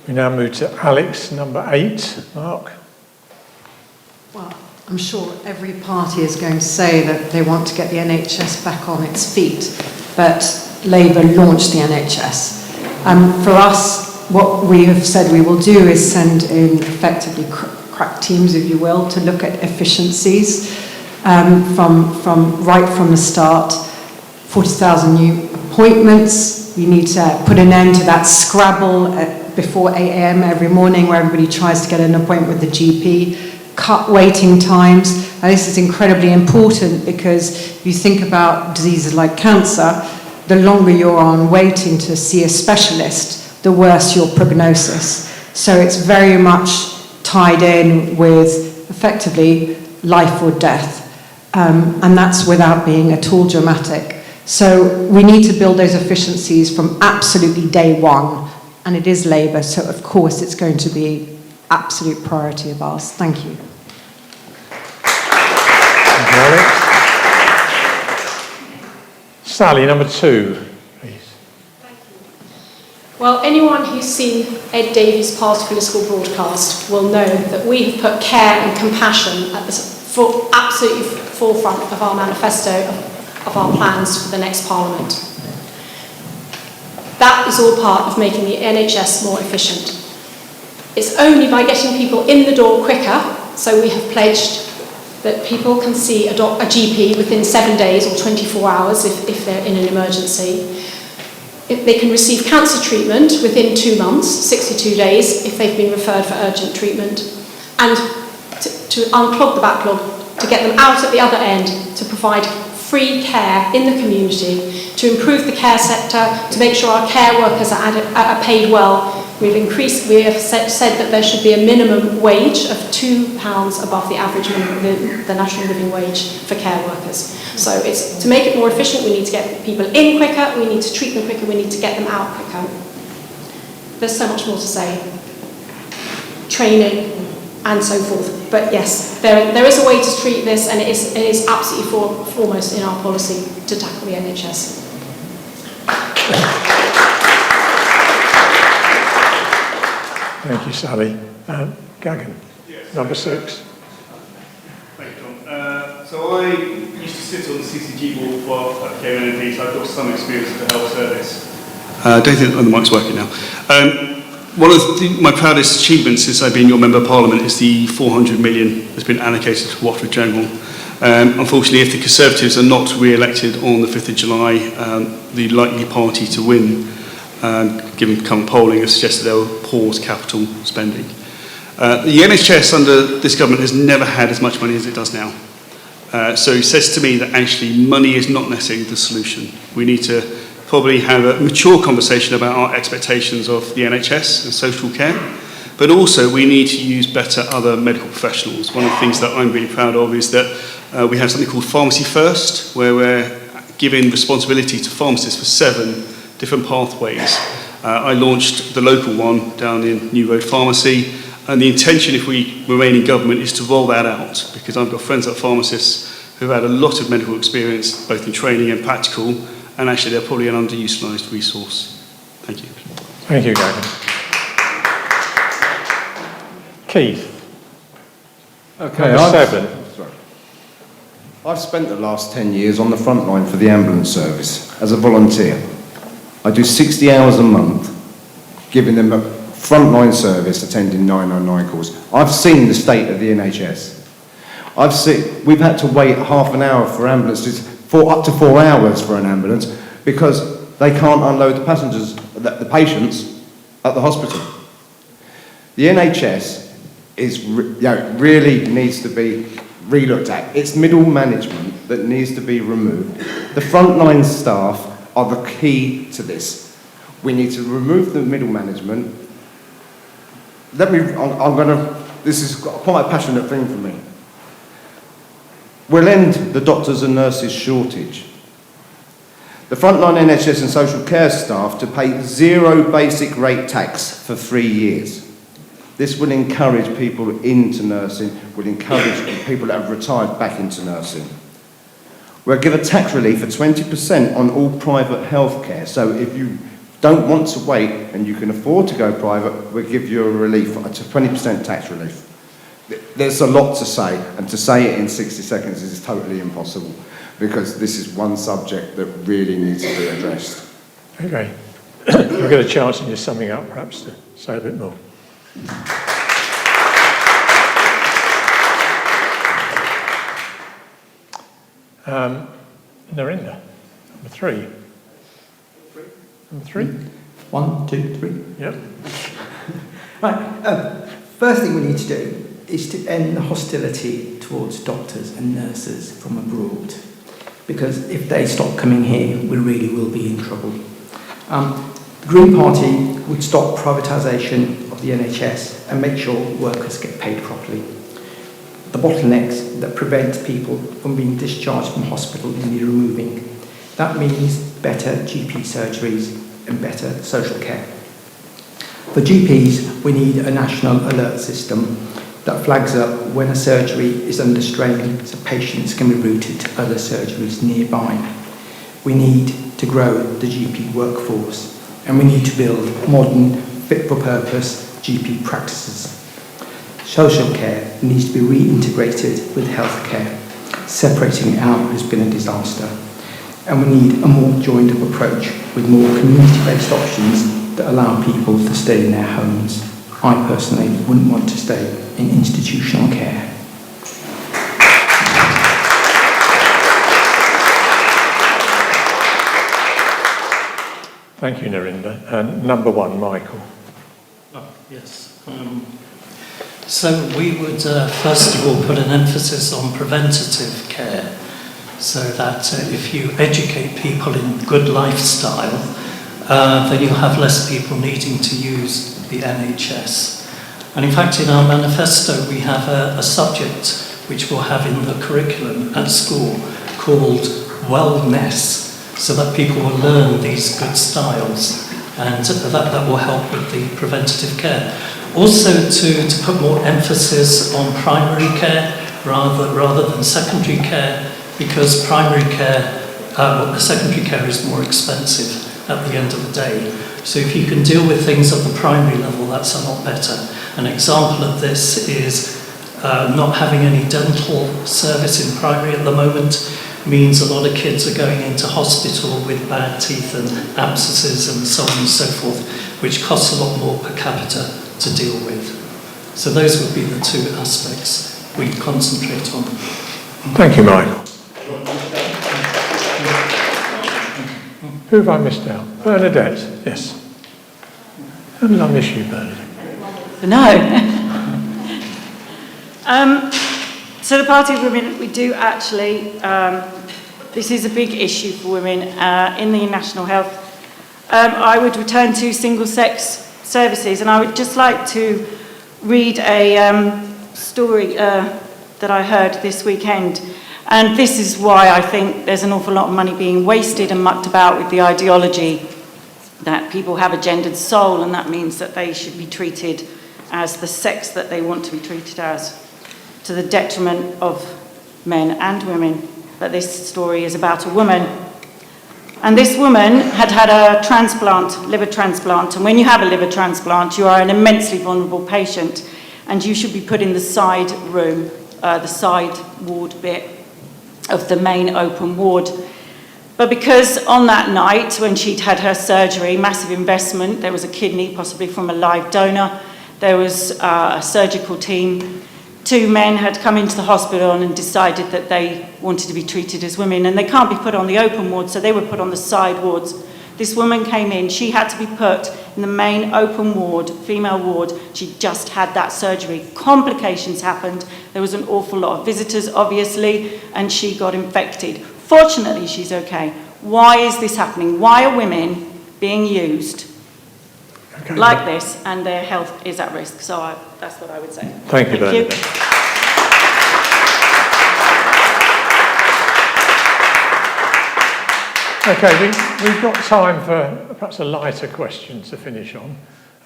We now move to Alex, number 8. Mark. Well, I'm sure every party is going to say that they want to get the NHS back on its feet, but Labour launched the NHS. For us, what we have said we will do is send in effectively crack teams, if you will, to look at efficiencies from right from the start. 40,000 new appointments. We need to put an end to that scrabble before 8 a.m. every morning where everybody tries to get an appointment with the GP. Cut waiting times. And this is incredibly important because you think about diseases like cancer, the longer you're on waiting to see a specialist, the worse your prognosis. So it's very much tied in with effectively life or death. And that's without being at all dramatic. So we need to build those efficiencies from absolutely day one. And it is Labour, so of course it's going to be absolute priority of ours. Thank you. Thank you, Alex. Sally, number 2, please. Thank you. Well, anyone who's seen Ed Davies' past political broadcast will know that we have put care and compassion at the absolutely forefront of our manifesto, of our plans for the next Parliament. That is all part of making the NHS more efficient. It's only by getting people in the door quicker, so we have pledged that people can see a GP within 7 days or 24 hours if they're in an emergency. They can receive cancer treatment within 2 months, 62 days, if they've been referred for urgent treatment. And to unclog the backlog, to get them out at the other end, to provide free care in the community, to improve the care sector, to make sure our care workers are paid well. We have said that there should be a minimum wage of £2 above the average minimum, the national living wage for care workers. So it's to make it more efficient, we need to get people in quicker, we need to treat them quicker, we need to get them out quicker. There's so much more to say. Training and so forth. But yes, there is a way to treat this, and it is absolutely foremost in our policy to tackle the NHS. Thank you, Sally. Gagan, Yes. number 6. Thank you, Tom. So I used to sit on the CCG board before I became an MP, so I've got some experience with the health service. I don't think the mic's working now. One of my proudest achievements since I've been your Member of Parliament is the 400 million that's been allocated to Watford General. Unfortunately, if the Conservatives are not re-elected on the 5th of July, the likely party to win, given current polling, has suggested they will pause capital spending. The NHS under this government has never had as much money as it does now. So it says to me that actually money is not necessarily the solution. We need to probably have a mature conversation about our expectations of the NHS and social care, but also we need to use better other medical professionals. One of the things that I'm really proud of is that we have something called Pharmacy First, where we're giving responsibility to pharmacists for 7 different pathways. I launched the local one down in New Road Pharmacy, and the intention, if we remain in government, is to roll that out, because I've got friends that are pharmacists who've had a lot of medical experience, both in training and practical, and actually they're probably an underutilised resource. Thank you. Thank you, Gagan. Keith, Okay, number 7. I've spent the last 10 years on the front line for the ambulance service as a volunteer. I do 60 hours a month, giving them a frontline service, attending 999 calls. I've seen the state of the NHS. We've had to wait half an hour for ambulances, for up to 4 hours for an ambulance, because they can't unload the passengers, the patients, at the hospital. The NHS really needs to be re-looked at. It's middle management that needs to be removed. The frontline staff are the key to this. We need to remove the middle management. This is quite a passionate thing for me. We'll end the doctors and nurses shortage. The frontline NHS and social care staff to pay 0 basic rate tax for 3 years. This will encourage people into nursing, will encourage people that have retired back into nursing. We'll give a tax relief of 20% on all private healthcare. So if you don't want to wait and you can afford to go private, we'll give you a relief, a 20% tax relief. There's a lot to say, and to say it in 60 seconds is totally impossible, because this is one subject that really needs to be addressed. Okay. You'll get a chance in your summing up, perhaps, to say a bit more. Narinder, number 3. Number 3? 1, 2, 3. Yep. Right. First thing we need to do is to end the hostility towards doctors and nurses from abroad, because if they stop coming here, we really will be in trouble. The Green Party would stop privatisation of the NHS and make sure workers get paid properly. The bottlenecks that prevent people from being discharged from hospital need removing. That means better GP surgeries and better social care. For GPs, we need a national alert system that flags up when a surgery is under strain so patients can be routed to other surgeries nearby. We need to grow the GP workforce, and we need to build modern, fit-for-purpose GP practices. Social care needs to be reintegrated with healthcare. Separating it out has been a disaster. And we need a more joined-up approach with more community-based options that allow people to stay in their homes. I personally wouldn't want to stay in institutional care. Thank you, Narinder. And number 1, Michael. Oh, yes. So we would first of all put an emphasis on preventative care. so that if you educate people in good lifestyle, then you'll have less people needing to use the NHS. And in fact, in our manifesto, we have a subject which we'll have in the curriculum at school called wellness, so that people will learn these good styles, and that will help with the preventative care. Also to put more emphasis on primary care rather than secondary care, because primary care, secondary care is more expensive at the end of the day. So if you can deal with things at the primary level, that's a lot better. An example of this is not having any dental service in primary at the moment means a lot of kids are going into hospital with bad teeth and abscesses and so on and so forth, which costs a lot more per capita to deal with. So those would be the two aspects we concentrate on. Thank you, Michael. Who have I missed out? Bernadette, yes. How did I miss you, Bernadette? No. So the Party of Women, we do actually, this is a big issue for women in the national health. I would return to single-sex services, and I would just like to read a story that I heard this weekend. And this is why I think there's an awful lot of money being wasted and mucked about with the ideology that people have a gendered soul, and that means that they should be treated as the sex that they want to be treated as, to the detriment of men and women. But this story is about a woman. And this woman had had a transplant, liver transplant, and when you have a liver transplant, you are an immensely vulnerable patient, and you should be put in the side room, the side ward bit of the main open ward. But because on that night, when she'd had her surgery, massive investment, there was a kidney, possibly from a live donor, there was a surgical team, 2 men had come into the hospital and decided that they wanted to be treated as women, and they can't be put on the open ward, so they were put on the side wards. This woman came in, she had to be put in the main open ward, female ward. She just had that surgery. Complications happened. There was an awful lot of visitors, obviously, and she got infected. Fortunately, she's okay. Why is this happening? Why are women being used like this, and their health is at risk? So that's what I would say. Thank you, Bernadette. Okay, we've got time for perhaps a lighter question to finish on,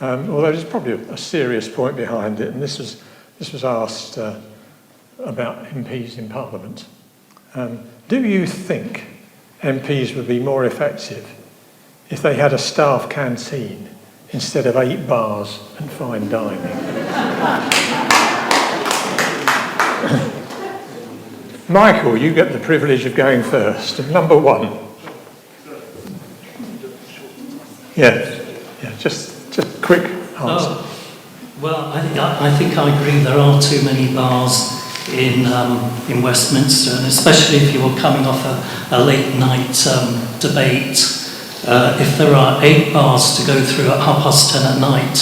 although there's probably a serious point behind it, and this was asked about MPs in Parliament. Do you think MPs would be more effective if they had a staff canteen instead of 8 bars and fine dining? Michael, you get the privilege of going first. Number 1. Yeah, just quick answer. Well, I think I agree. There are too many bars in Westminster, and especially if you're coming off a late night debate. If there are 8 bars to go through at 10:30 at night,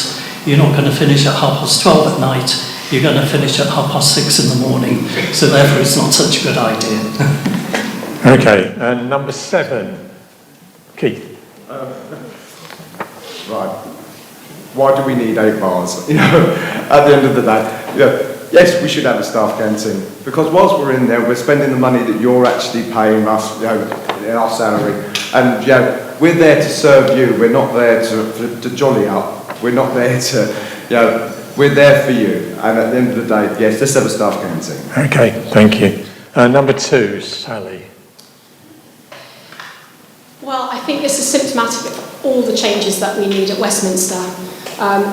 you're not going to finish at 12:30 at night. You're going to finish at 6:30 in the morning. So therefore, it's not such a good idea. Okay, and number 7, Keith. Right. Why do we need 8 bars? At the end of the day, yes, we should have a staff canteen, because whilst we're in there, we're spending the money that you're actually paying us, in our salary, and we're there to serve you. We're not there to jolly up. We're not there to, we're there for you. And at the end of the day, yes, let's have a staff canteen. Okay, thank you. Number 2, Sally. Well, I think this is symptomatic of all the changes that we need at Westminster.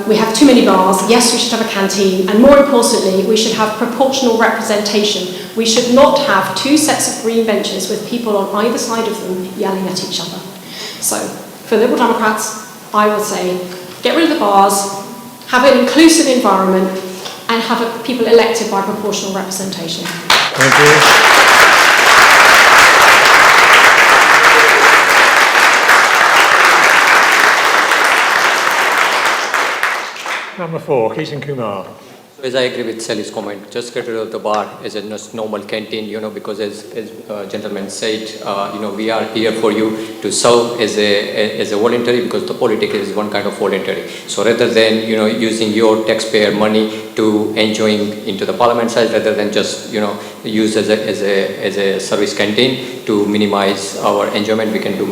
We have too many bars. Yes, we should have a canteen, and more importantly, we should have proportional representation. We should not have 2 sets of green benches with people on either side of them yelling at each other. So, for Liberal Democrats, I would say, get rid of the bars, have an inclusive environment, and have people elected by proportional representation. Thank you. Number 4, Keaton Kumar. As I agree with Sally's comment, just get rid of the bar as a normal canteen, because as gentleman said, we are here for you to serve as a voluntary, because the politics is one kind of voluntary. So rather than, using your taxpayer money to enjoying into the parliament side, rather than just, use as a service canteen to minimize our enjoyment, we can do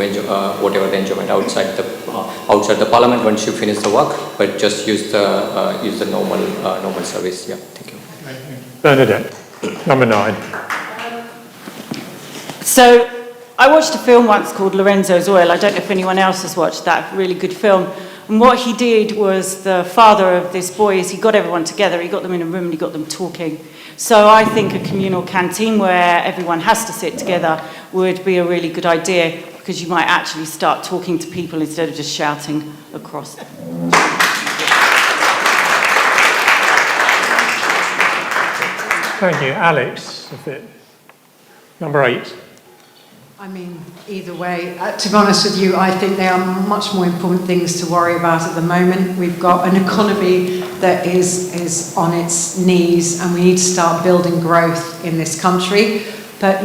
whatever the enjoyment outside the parliament once you finish the work, but just use the normal service. Yeah, thank you. Bernadette, number 9. So, I watched a film once called Lorenzo's Oil. I don't know if anyone else has watched that really good film. And what he did was, the father of this boy, is he got everyone together, he got them in a room and he got them talking. So I think a communal canteen where everyone has to sit together would be a really good idea, because you might actually start talking to people instead of just shouting across. Thank you. Alex, number 8. I mean, either way, to be honest with you, I think there are much more important things to worry about at the moment. We've got an economy that is on its knees, and we need to start building growth in this country. But,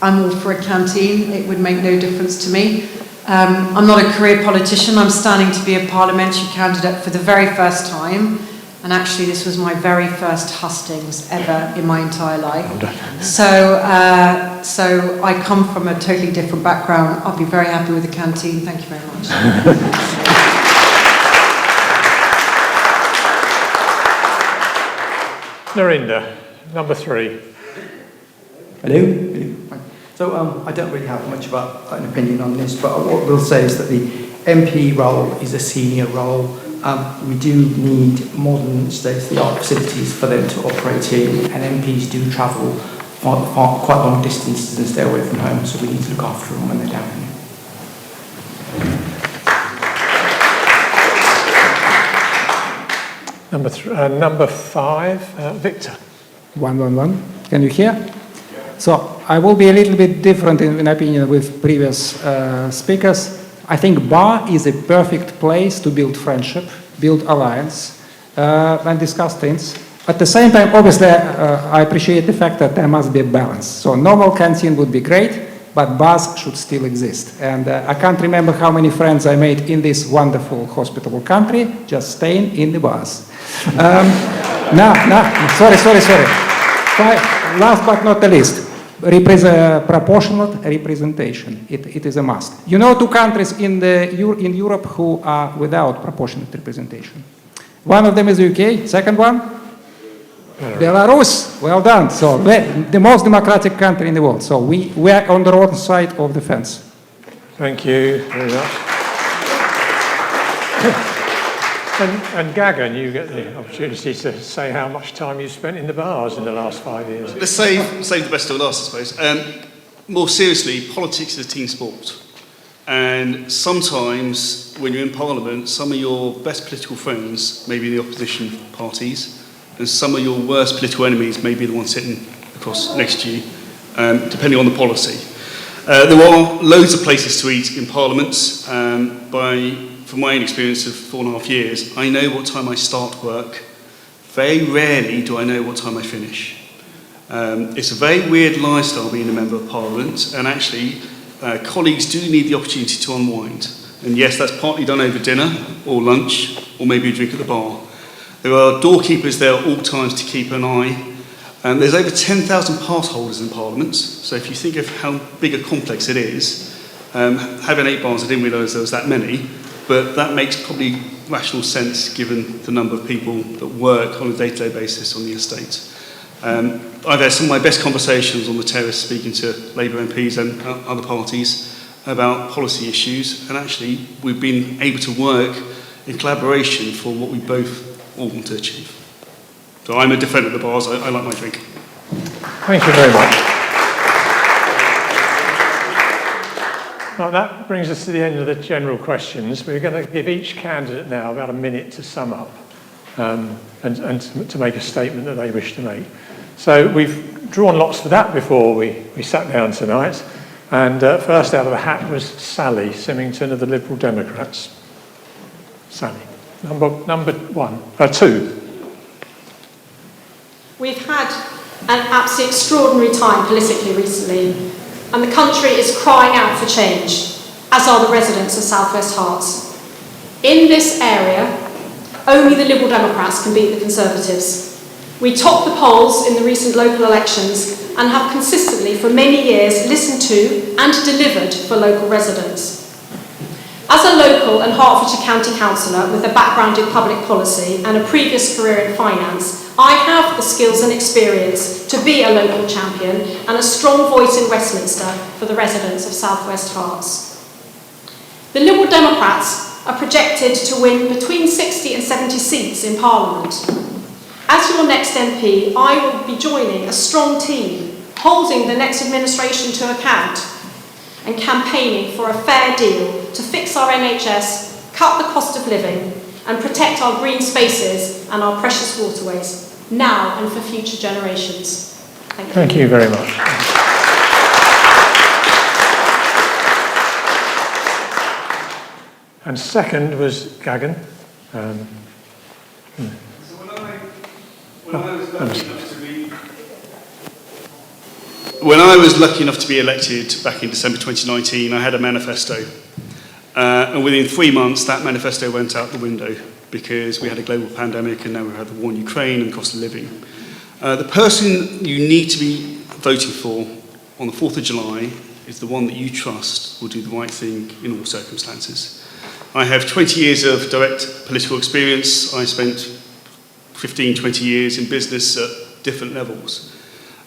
I'm all for a canteen. It would make no difference to me. I'm not a career politician. I'm standing to be a parliamentary candidate for the very first time. And actually, this was my very first hustings ever in my entire life. So I come from a totally different background. I'll be very happy with the canteen. Thank you very much. Narinda, number 3. Hello. So I don't really have much of an opinion on this, but what we'll say is that the MP role is a senior role. We do need modern state-of-the-art facilities for them to operate in, and MPs do travel quite long distances and stay away from home, so we need to look after them when they're down here. Number 5, Victor. 111. Can you hear? So I will be a little bit different in opinion with previous speakers. I think bar is a perfect place to build friendship, build alliance, and discuss things. At the same time, obviously, I appreciate the fact that there must be a balance. So normal canteen would be great, but bars should still exist. And I can't remember how many friends I made in this wonderful, hospitable country, just staying in the bars. Sorry. Last but not the least. Proportional representation. It is a must. 2 countries in Europe who are without proportionate representation. One of them is the UK. Second one, Belarus. Well done. So the most democratic country in the world. So we are on the wrong side of the fence. Thank you very much. And Gagan, you get the opportunity to say how much time you spent in the bars in the last 5 years. Let's save the best till last, I suppose. More seriously, politics is a team sport. And sometimes, when you're in Parliament, some of your best political friends may be the opposition parties, and some of your worst political enemies may be the ones sitting across next to you, depending on the policy. There are loads of places to eat in Parliaments. From my own experience of 4.5 years, I know what time I start work. Very rarely do I know what time I finish. It's a very weird lifestyle being a member of Parliament, and actually colleagues do need the opportunity to unwind. And yes, that's partly done over dinner or lunch or maybe a drink at the bar. There are doorkeepers there at all times to keep an eye. And there's over 10,000 pass holders in Parliament, so if you think of how big a complex it is, having 8 bars, I didn't realise there was that many. But that makes probably rational sense given the number of people that work on a day-to-day basis on the estate. I've had some of my best conversations on the terrace speaking to Labour MPs and other parties about policy issues, and actually we've been able to work in collaboration for what we both all want to achieve. So I'm a defender of the bars, I like my drink. Thank you very much. Well, that brings us to the end of the general questions. We're going to give each candidate now about a minute to sum up and to make a statement that they wish to make. So we've drawn lots for that before we sat down tonight. And first out of the hat was Sally Symington of the Liberal Democrats. Sally, number 2. We've had an absolutely extraordinary time politically recently, and the country is crying out for change, as are the residents of South West Herts. In this area, only the Liberal Democrats can beat the Conservatives. We topped the polls in the recent local elections and have consistently for many years listened to and delivered for local residents. As a local and Hertfordshire County Councillor with a background in public policy and a previous career in finance, I have the skills and experience to be a local champion and a strong voice in Westminster for the residents of South West Herts. The Liberal Democrats are projected to win between 60 and 70 seats in Parliament. As your next MP, I will be joining a strong team, holding the next administration to account and campaigning for a fair deal to fix our NHS, cut the cost of living and protect our green spaces and our precious waterways, now and for future generations. Thank you. Thank you very much. And second was Gagan. When I was lucky enough to be elected back in December 2019, I had a manifesto. And within 3 months, that manifesto went out the window because we had a global pandemic and now we had the war in Ukraine and cost of living. The person you need to be voting for on the 4th of July is the one that you trust will do the right thing in all circumstances. I have 20 years of direct political experience. I spent 15, 20 years in business at different levels.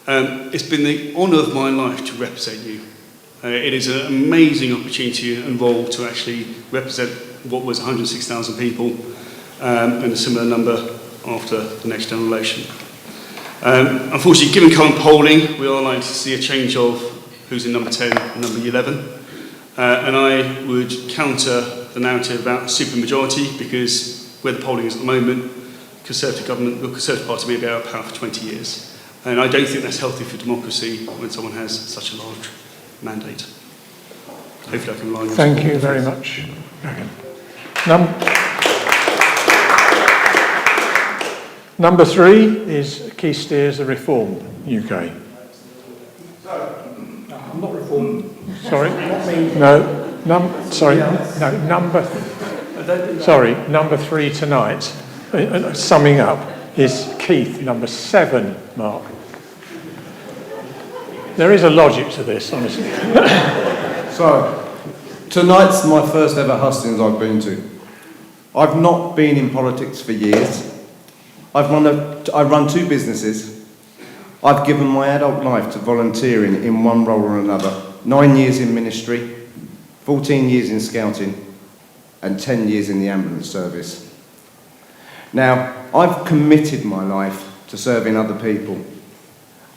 It's been the honour of my life to represent you. It is an amazing opportunity and role to actually represent what was 106,000 people and a similar number after the next general election. Unfortunately, given current polling, we are likely to see a change of who's in number 10 and number 11. And I would counter the narrative about supermajority because where the polling is at the moment, Conservative government, the Conservative Party may be out of power for 20 years. And I don't think that's healthy for democracy when someone has such a large mandate. Hopefully I can rely on you. Thank you very much, Gagan. Number 3 is Keith Steers, the Reform UK. I'm not reformed. Sorry? Number 3 tonight, summing up, is Keith, number 7, Mark. There is a logic to this, honestly. So, tonight's my first ever Hustings I've been to. I've not been in politics for years. I run 2 businesses. I've given my adult life to volunteering in one role or another. 9 years in ministry, 14 years in scouting, and 10 years in the ambulance service. Now, I've committed my life to serving other people,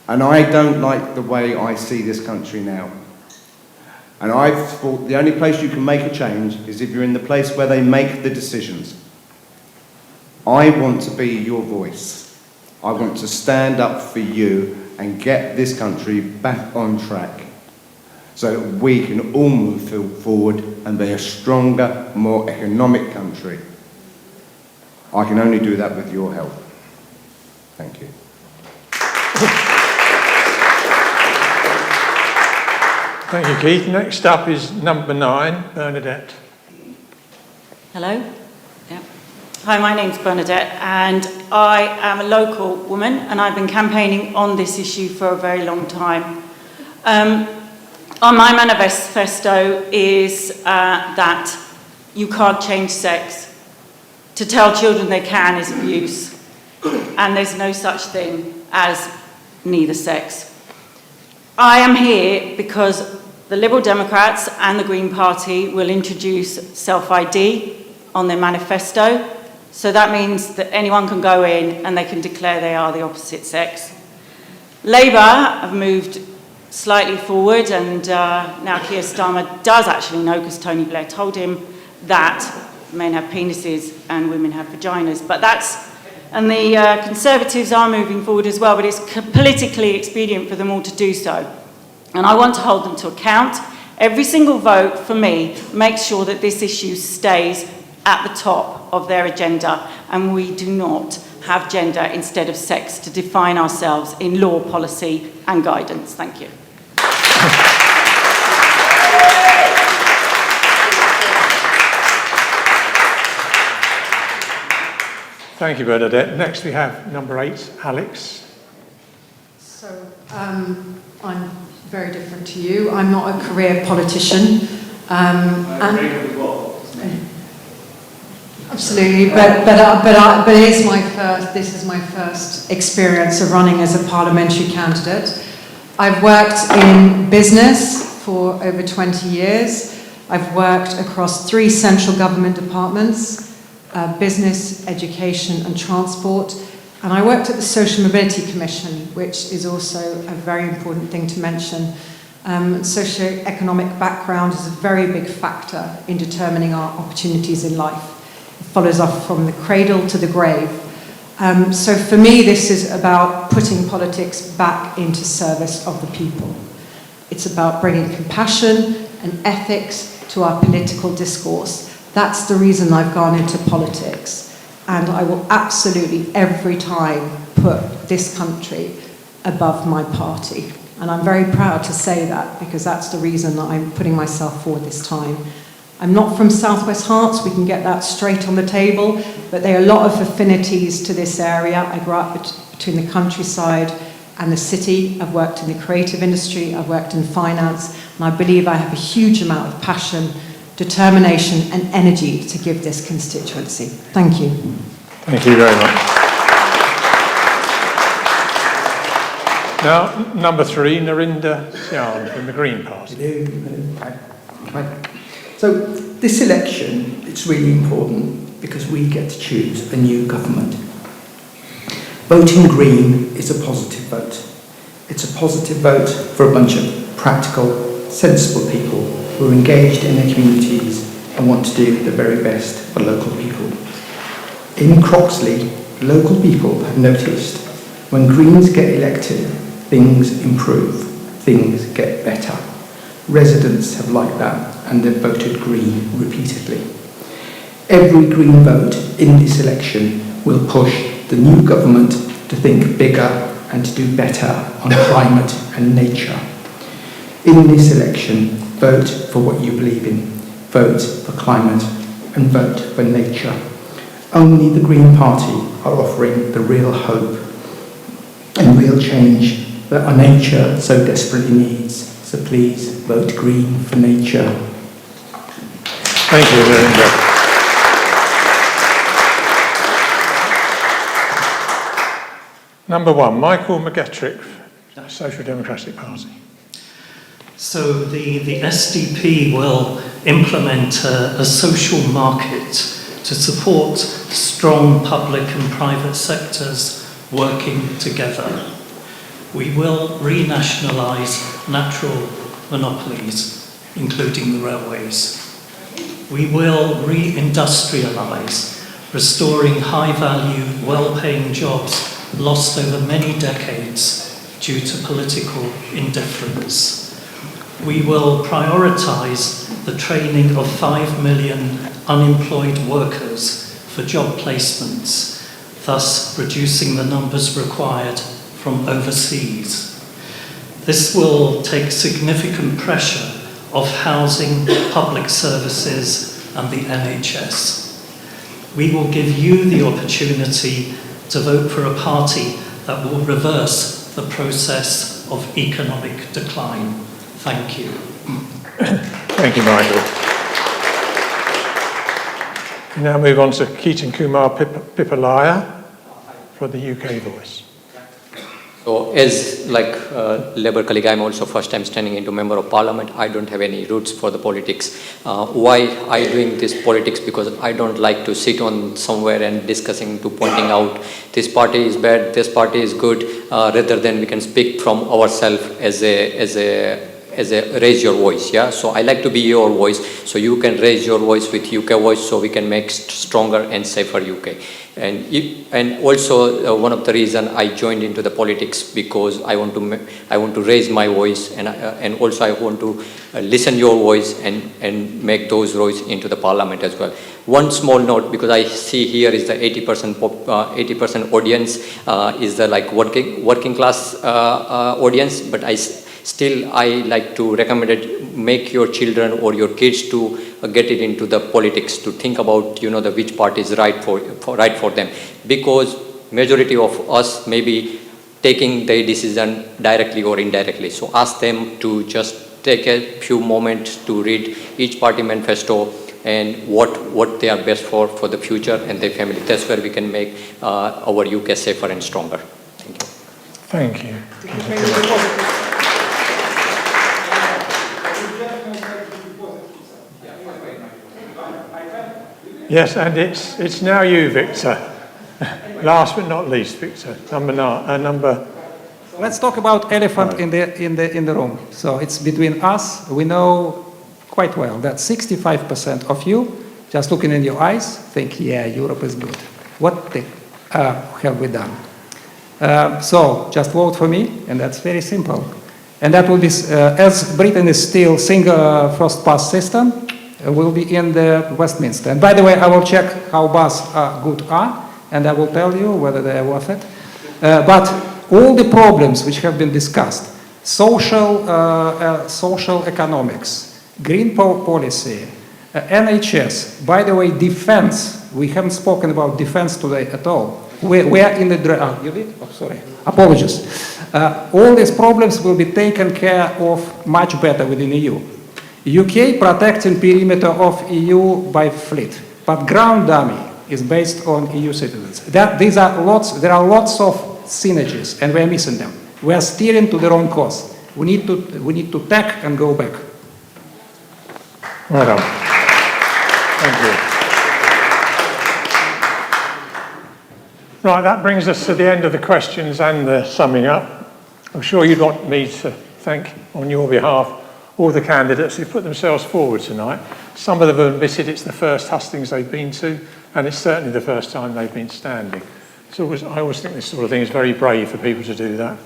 and I don't like the way I see this country now. And I've thought the only place you can make a change is if you're in the place where they make the decisions. I want to be your voice. I want to stand up for you and get this country back on track so that we can all move forward and be a stronger, more economic country. I can only do that with your help. Thank you. Thank you, Keith. Next up is number 9, Bernadette. Hello. Yeah. Hi, my name's Bernadette, and I am a local woman, and I've been campaigning on this issue for a very long time. On my manifesto is that you can't change sex. To tell children they can is abuse, and there's no such thing as neither sex. I am here because the Liberal Democrats and the Green Party will introduce self-ID on their manifesto, so that means that anyone can go in and they can declare they are the opposite sex. Labour have moved slightly forward, and now Keir Starmer does actually know, because Tony Blair told him, that men have penises and women have vaginas. But and the Conservatives are moving forward as well, but it's politically expedient for them all to do so. And I want to hold them to account. Every single vote for me makes sure that this issue stays at the top of their agenda, and we do not have gender instead of sex to define ourselves in law, policy and guidance. Thank you. Thank you, Bernadette. Next we have number 8, Alex. So, I'm very different to you. I'm not a career politician. Absolutely, but this is my first experience of running as a parliamentary candidate. I've worked in business for over 20 years. I've worked across 3 central government departments, business, education and transport. And I worked at the Social Mobility Commission, which is also a very important thing to mention. Socio-economic background is a very big factor in determining our opportunities in life. It follows us from the cradle to the grave. So for me, this is about putting politics back into service of the people. It's about bringing compassion and ethics to our political discourse. That's the reason I've gone into politics. And I will absolutely, every time, put this country above my party. And I'm very proud to say that, because that's the reason that I'm putting myself forward this time. I'm not from South West Herts, we can get that straight on the table, but there are a lot of affinities to this area. I grew up between the countryside and the city. I've worked in the creative industry, I've worked in finance, and I believe I have a huge amount of passion, determination and energy to give this constituency. Thank you. Thank you very much. Now, number 3, Narinda Syan from the Green Party. Hello. Hi. So this election, it's really important because we get to choose a new government. Voting Green is a positive vote. It's a positive vote for a bunch of practical, sensible people who are engaged in their communities and want to do the very best for local people. In Croxley, local people have noticed when Greens get elected, things improve, things get better. Residents have liked that and they've voted Green repeatedly. Every Green vote in this election will push the new government to think bigger and to do better on climate and nature. In this election, vote for what you believe in. Vote for climate and vote for nature. Only the Green Party are offering the real hope and real change that our nature so desperately needs. So please vote Green for nature. Thank you, Narinda. Number 1, Michael McGettrick, Social Democratic Party. So the SDP will implement a social market to support strong public and private sectors working together. We will renationalise natural monopolies, including the railways. We will reindustrialise, restoring high-value, well-paying jobs lost over many decades due to political indifference. We will prioritise the training of 5 million unemployed workers for job placements, thus reducing the numbers required from overseas. This will take significant pressure off housing, public services and the NHS. We will give you the opportunity to vote for a party that will reverse the process of economic decline. Thank you. Thank you, Michael. We now move on to Keaton Kumar Pipalaya for the UK Voice. So as Labour colleague, I'm also first time standing into Member of Parliament. I don't have any roots for the politics. Why I doing this politics? Because I don't like to sit on somewhere and discussing to pointing out this party is bad, this party is good, rather than we can speak from ourselves as a as a raise your voice, yeah. So I like to be your voice, so you can raise your voice with UK voice, so we can make stronger and safer UK. And also one of the reason I joined into the politics, because I want to raise my voice, and also I want to listen your voice and make those voices into the parliament as well. One small note, because I see here is the 80% audience is the like working class audience, but I like to recommend it, make your children or your kids to get it into the politics, to think about, the which party is right for them, because majority of us may be taking the decision directly or indirectly. So ask them to just take a few moments to read each party manifesto and what they are best for the future and their family. That's where we can make our UK safer and stronger. Thank you. Thank you. Yes, and it's now you, Victor. Last but not least, Victor, number. Let's talk about elephant in the room. So it's between us. We know quite well that 65% of you, just looking in your eyes, think, yeah, Europe is good. What have we done? So just vote for me, and that's very simple. And that will be, as Britain is still single first pass system, will be in the Westminster. And by the way, I will check how bus good are, and I will tell you whether they are worth it. But all the problems which have been discussed, social economics, green policy, NHS, by the way, defense, we haven't spoken about defense today at all. We are in the you did? Oh, sorry. Apologies. All these problems will be taken care of much better within EU. UK protecting perimeter of EU by fleet, but ground dummy is based on EU citizens. There are lots of synergies, and we are missing them. We are steering to the wrong course. We need to tack and go back. Well done. Thank you. Right, that brings us to the end of the questions and the summing up. I'm sure you'd want me to thank, on your behalf, all the candidates who put themselves forward tonight. Some of them have admitted it's the first hustings they've been to, and it's certainly the first time they've been standing. So I always think this sort of thing is very brave for people to do that.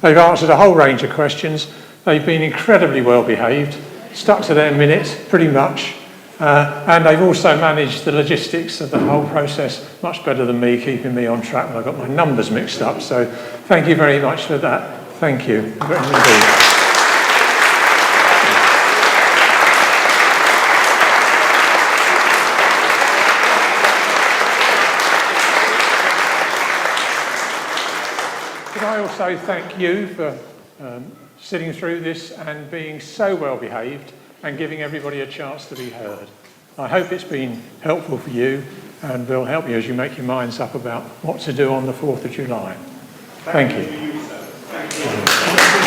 They've answered a whole range of questions. They've been incredibly well behaved, stuck to their minutes pretty much, and they've also managed the logistics of the whole process much better than me, keeping me on track when I got my numbers mixed up. So thank you very much for that. Thank you very much indeed. I also thank you for sitting through this and being so well behaved and giving everybody a chance to be heard. I hope it's been helpful for you and will help you as you make your minds up about what to do on the 4th of July. Thank you. Thank you.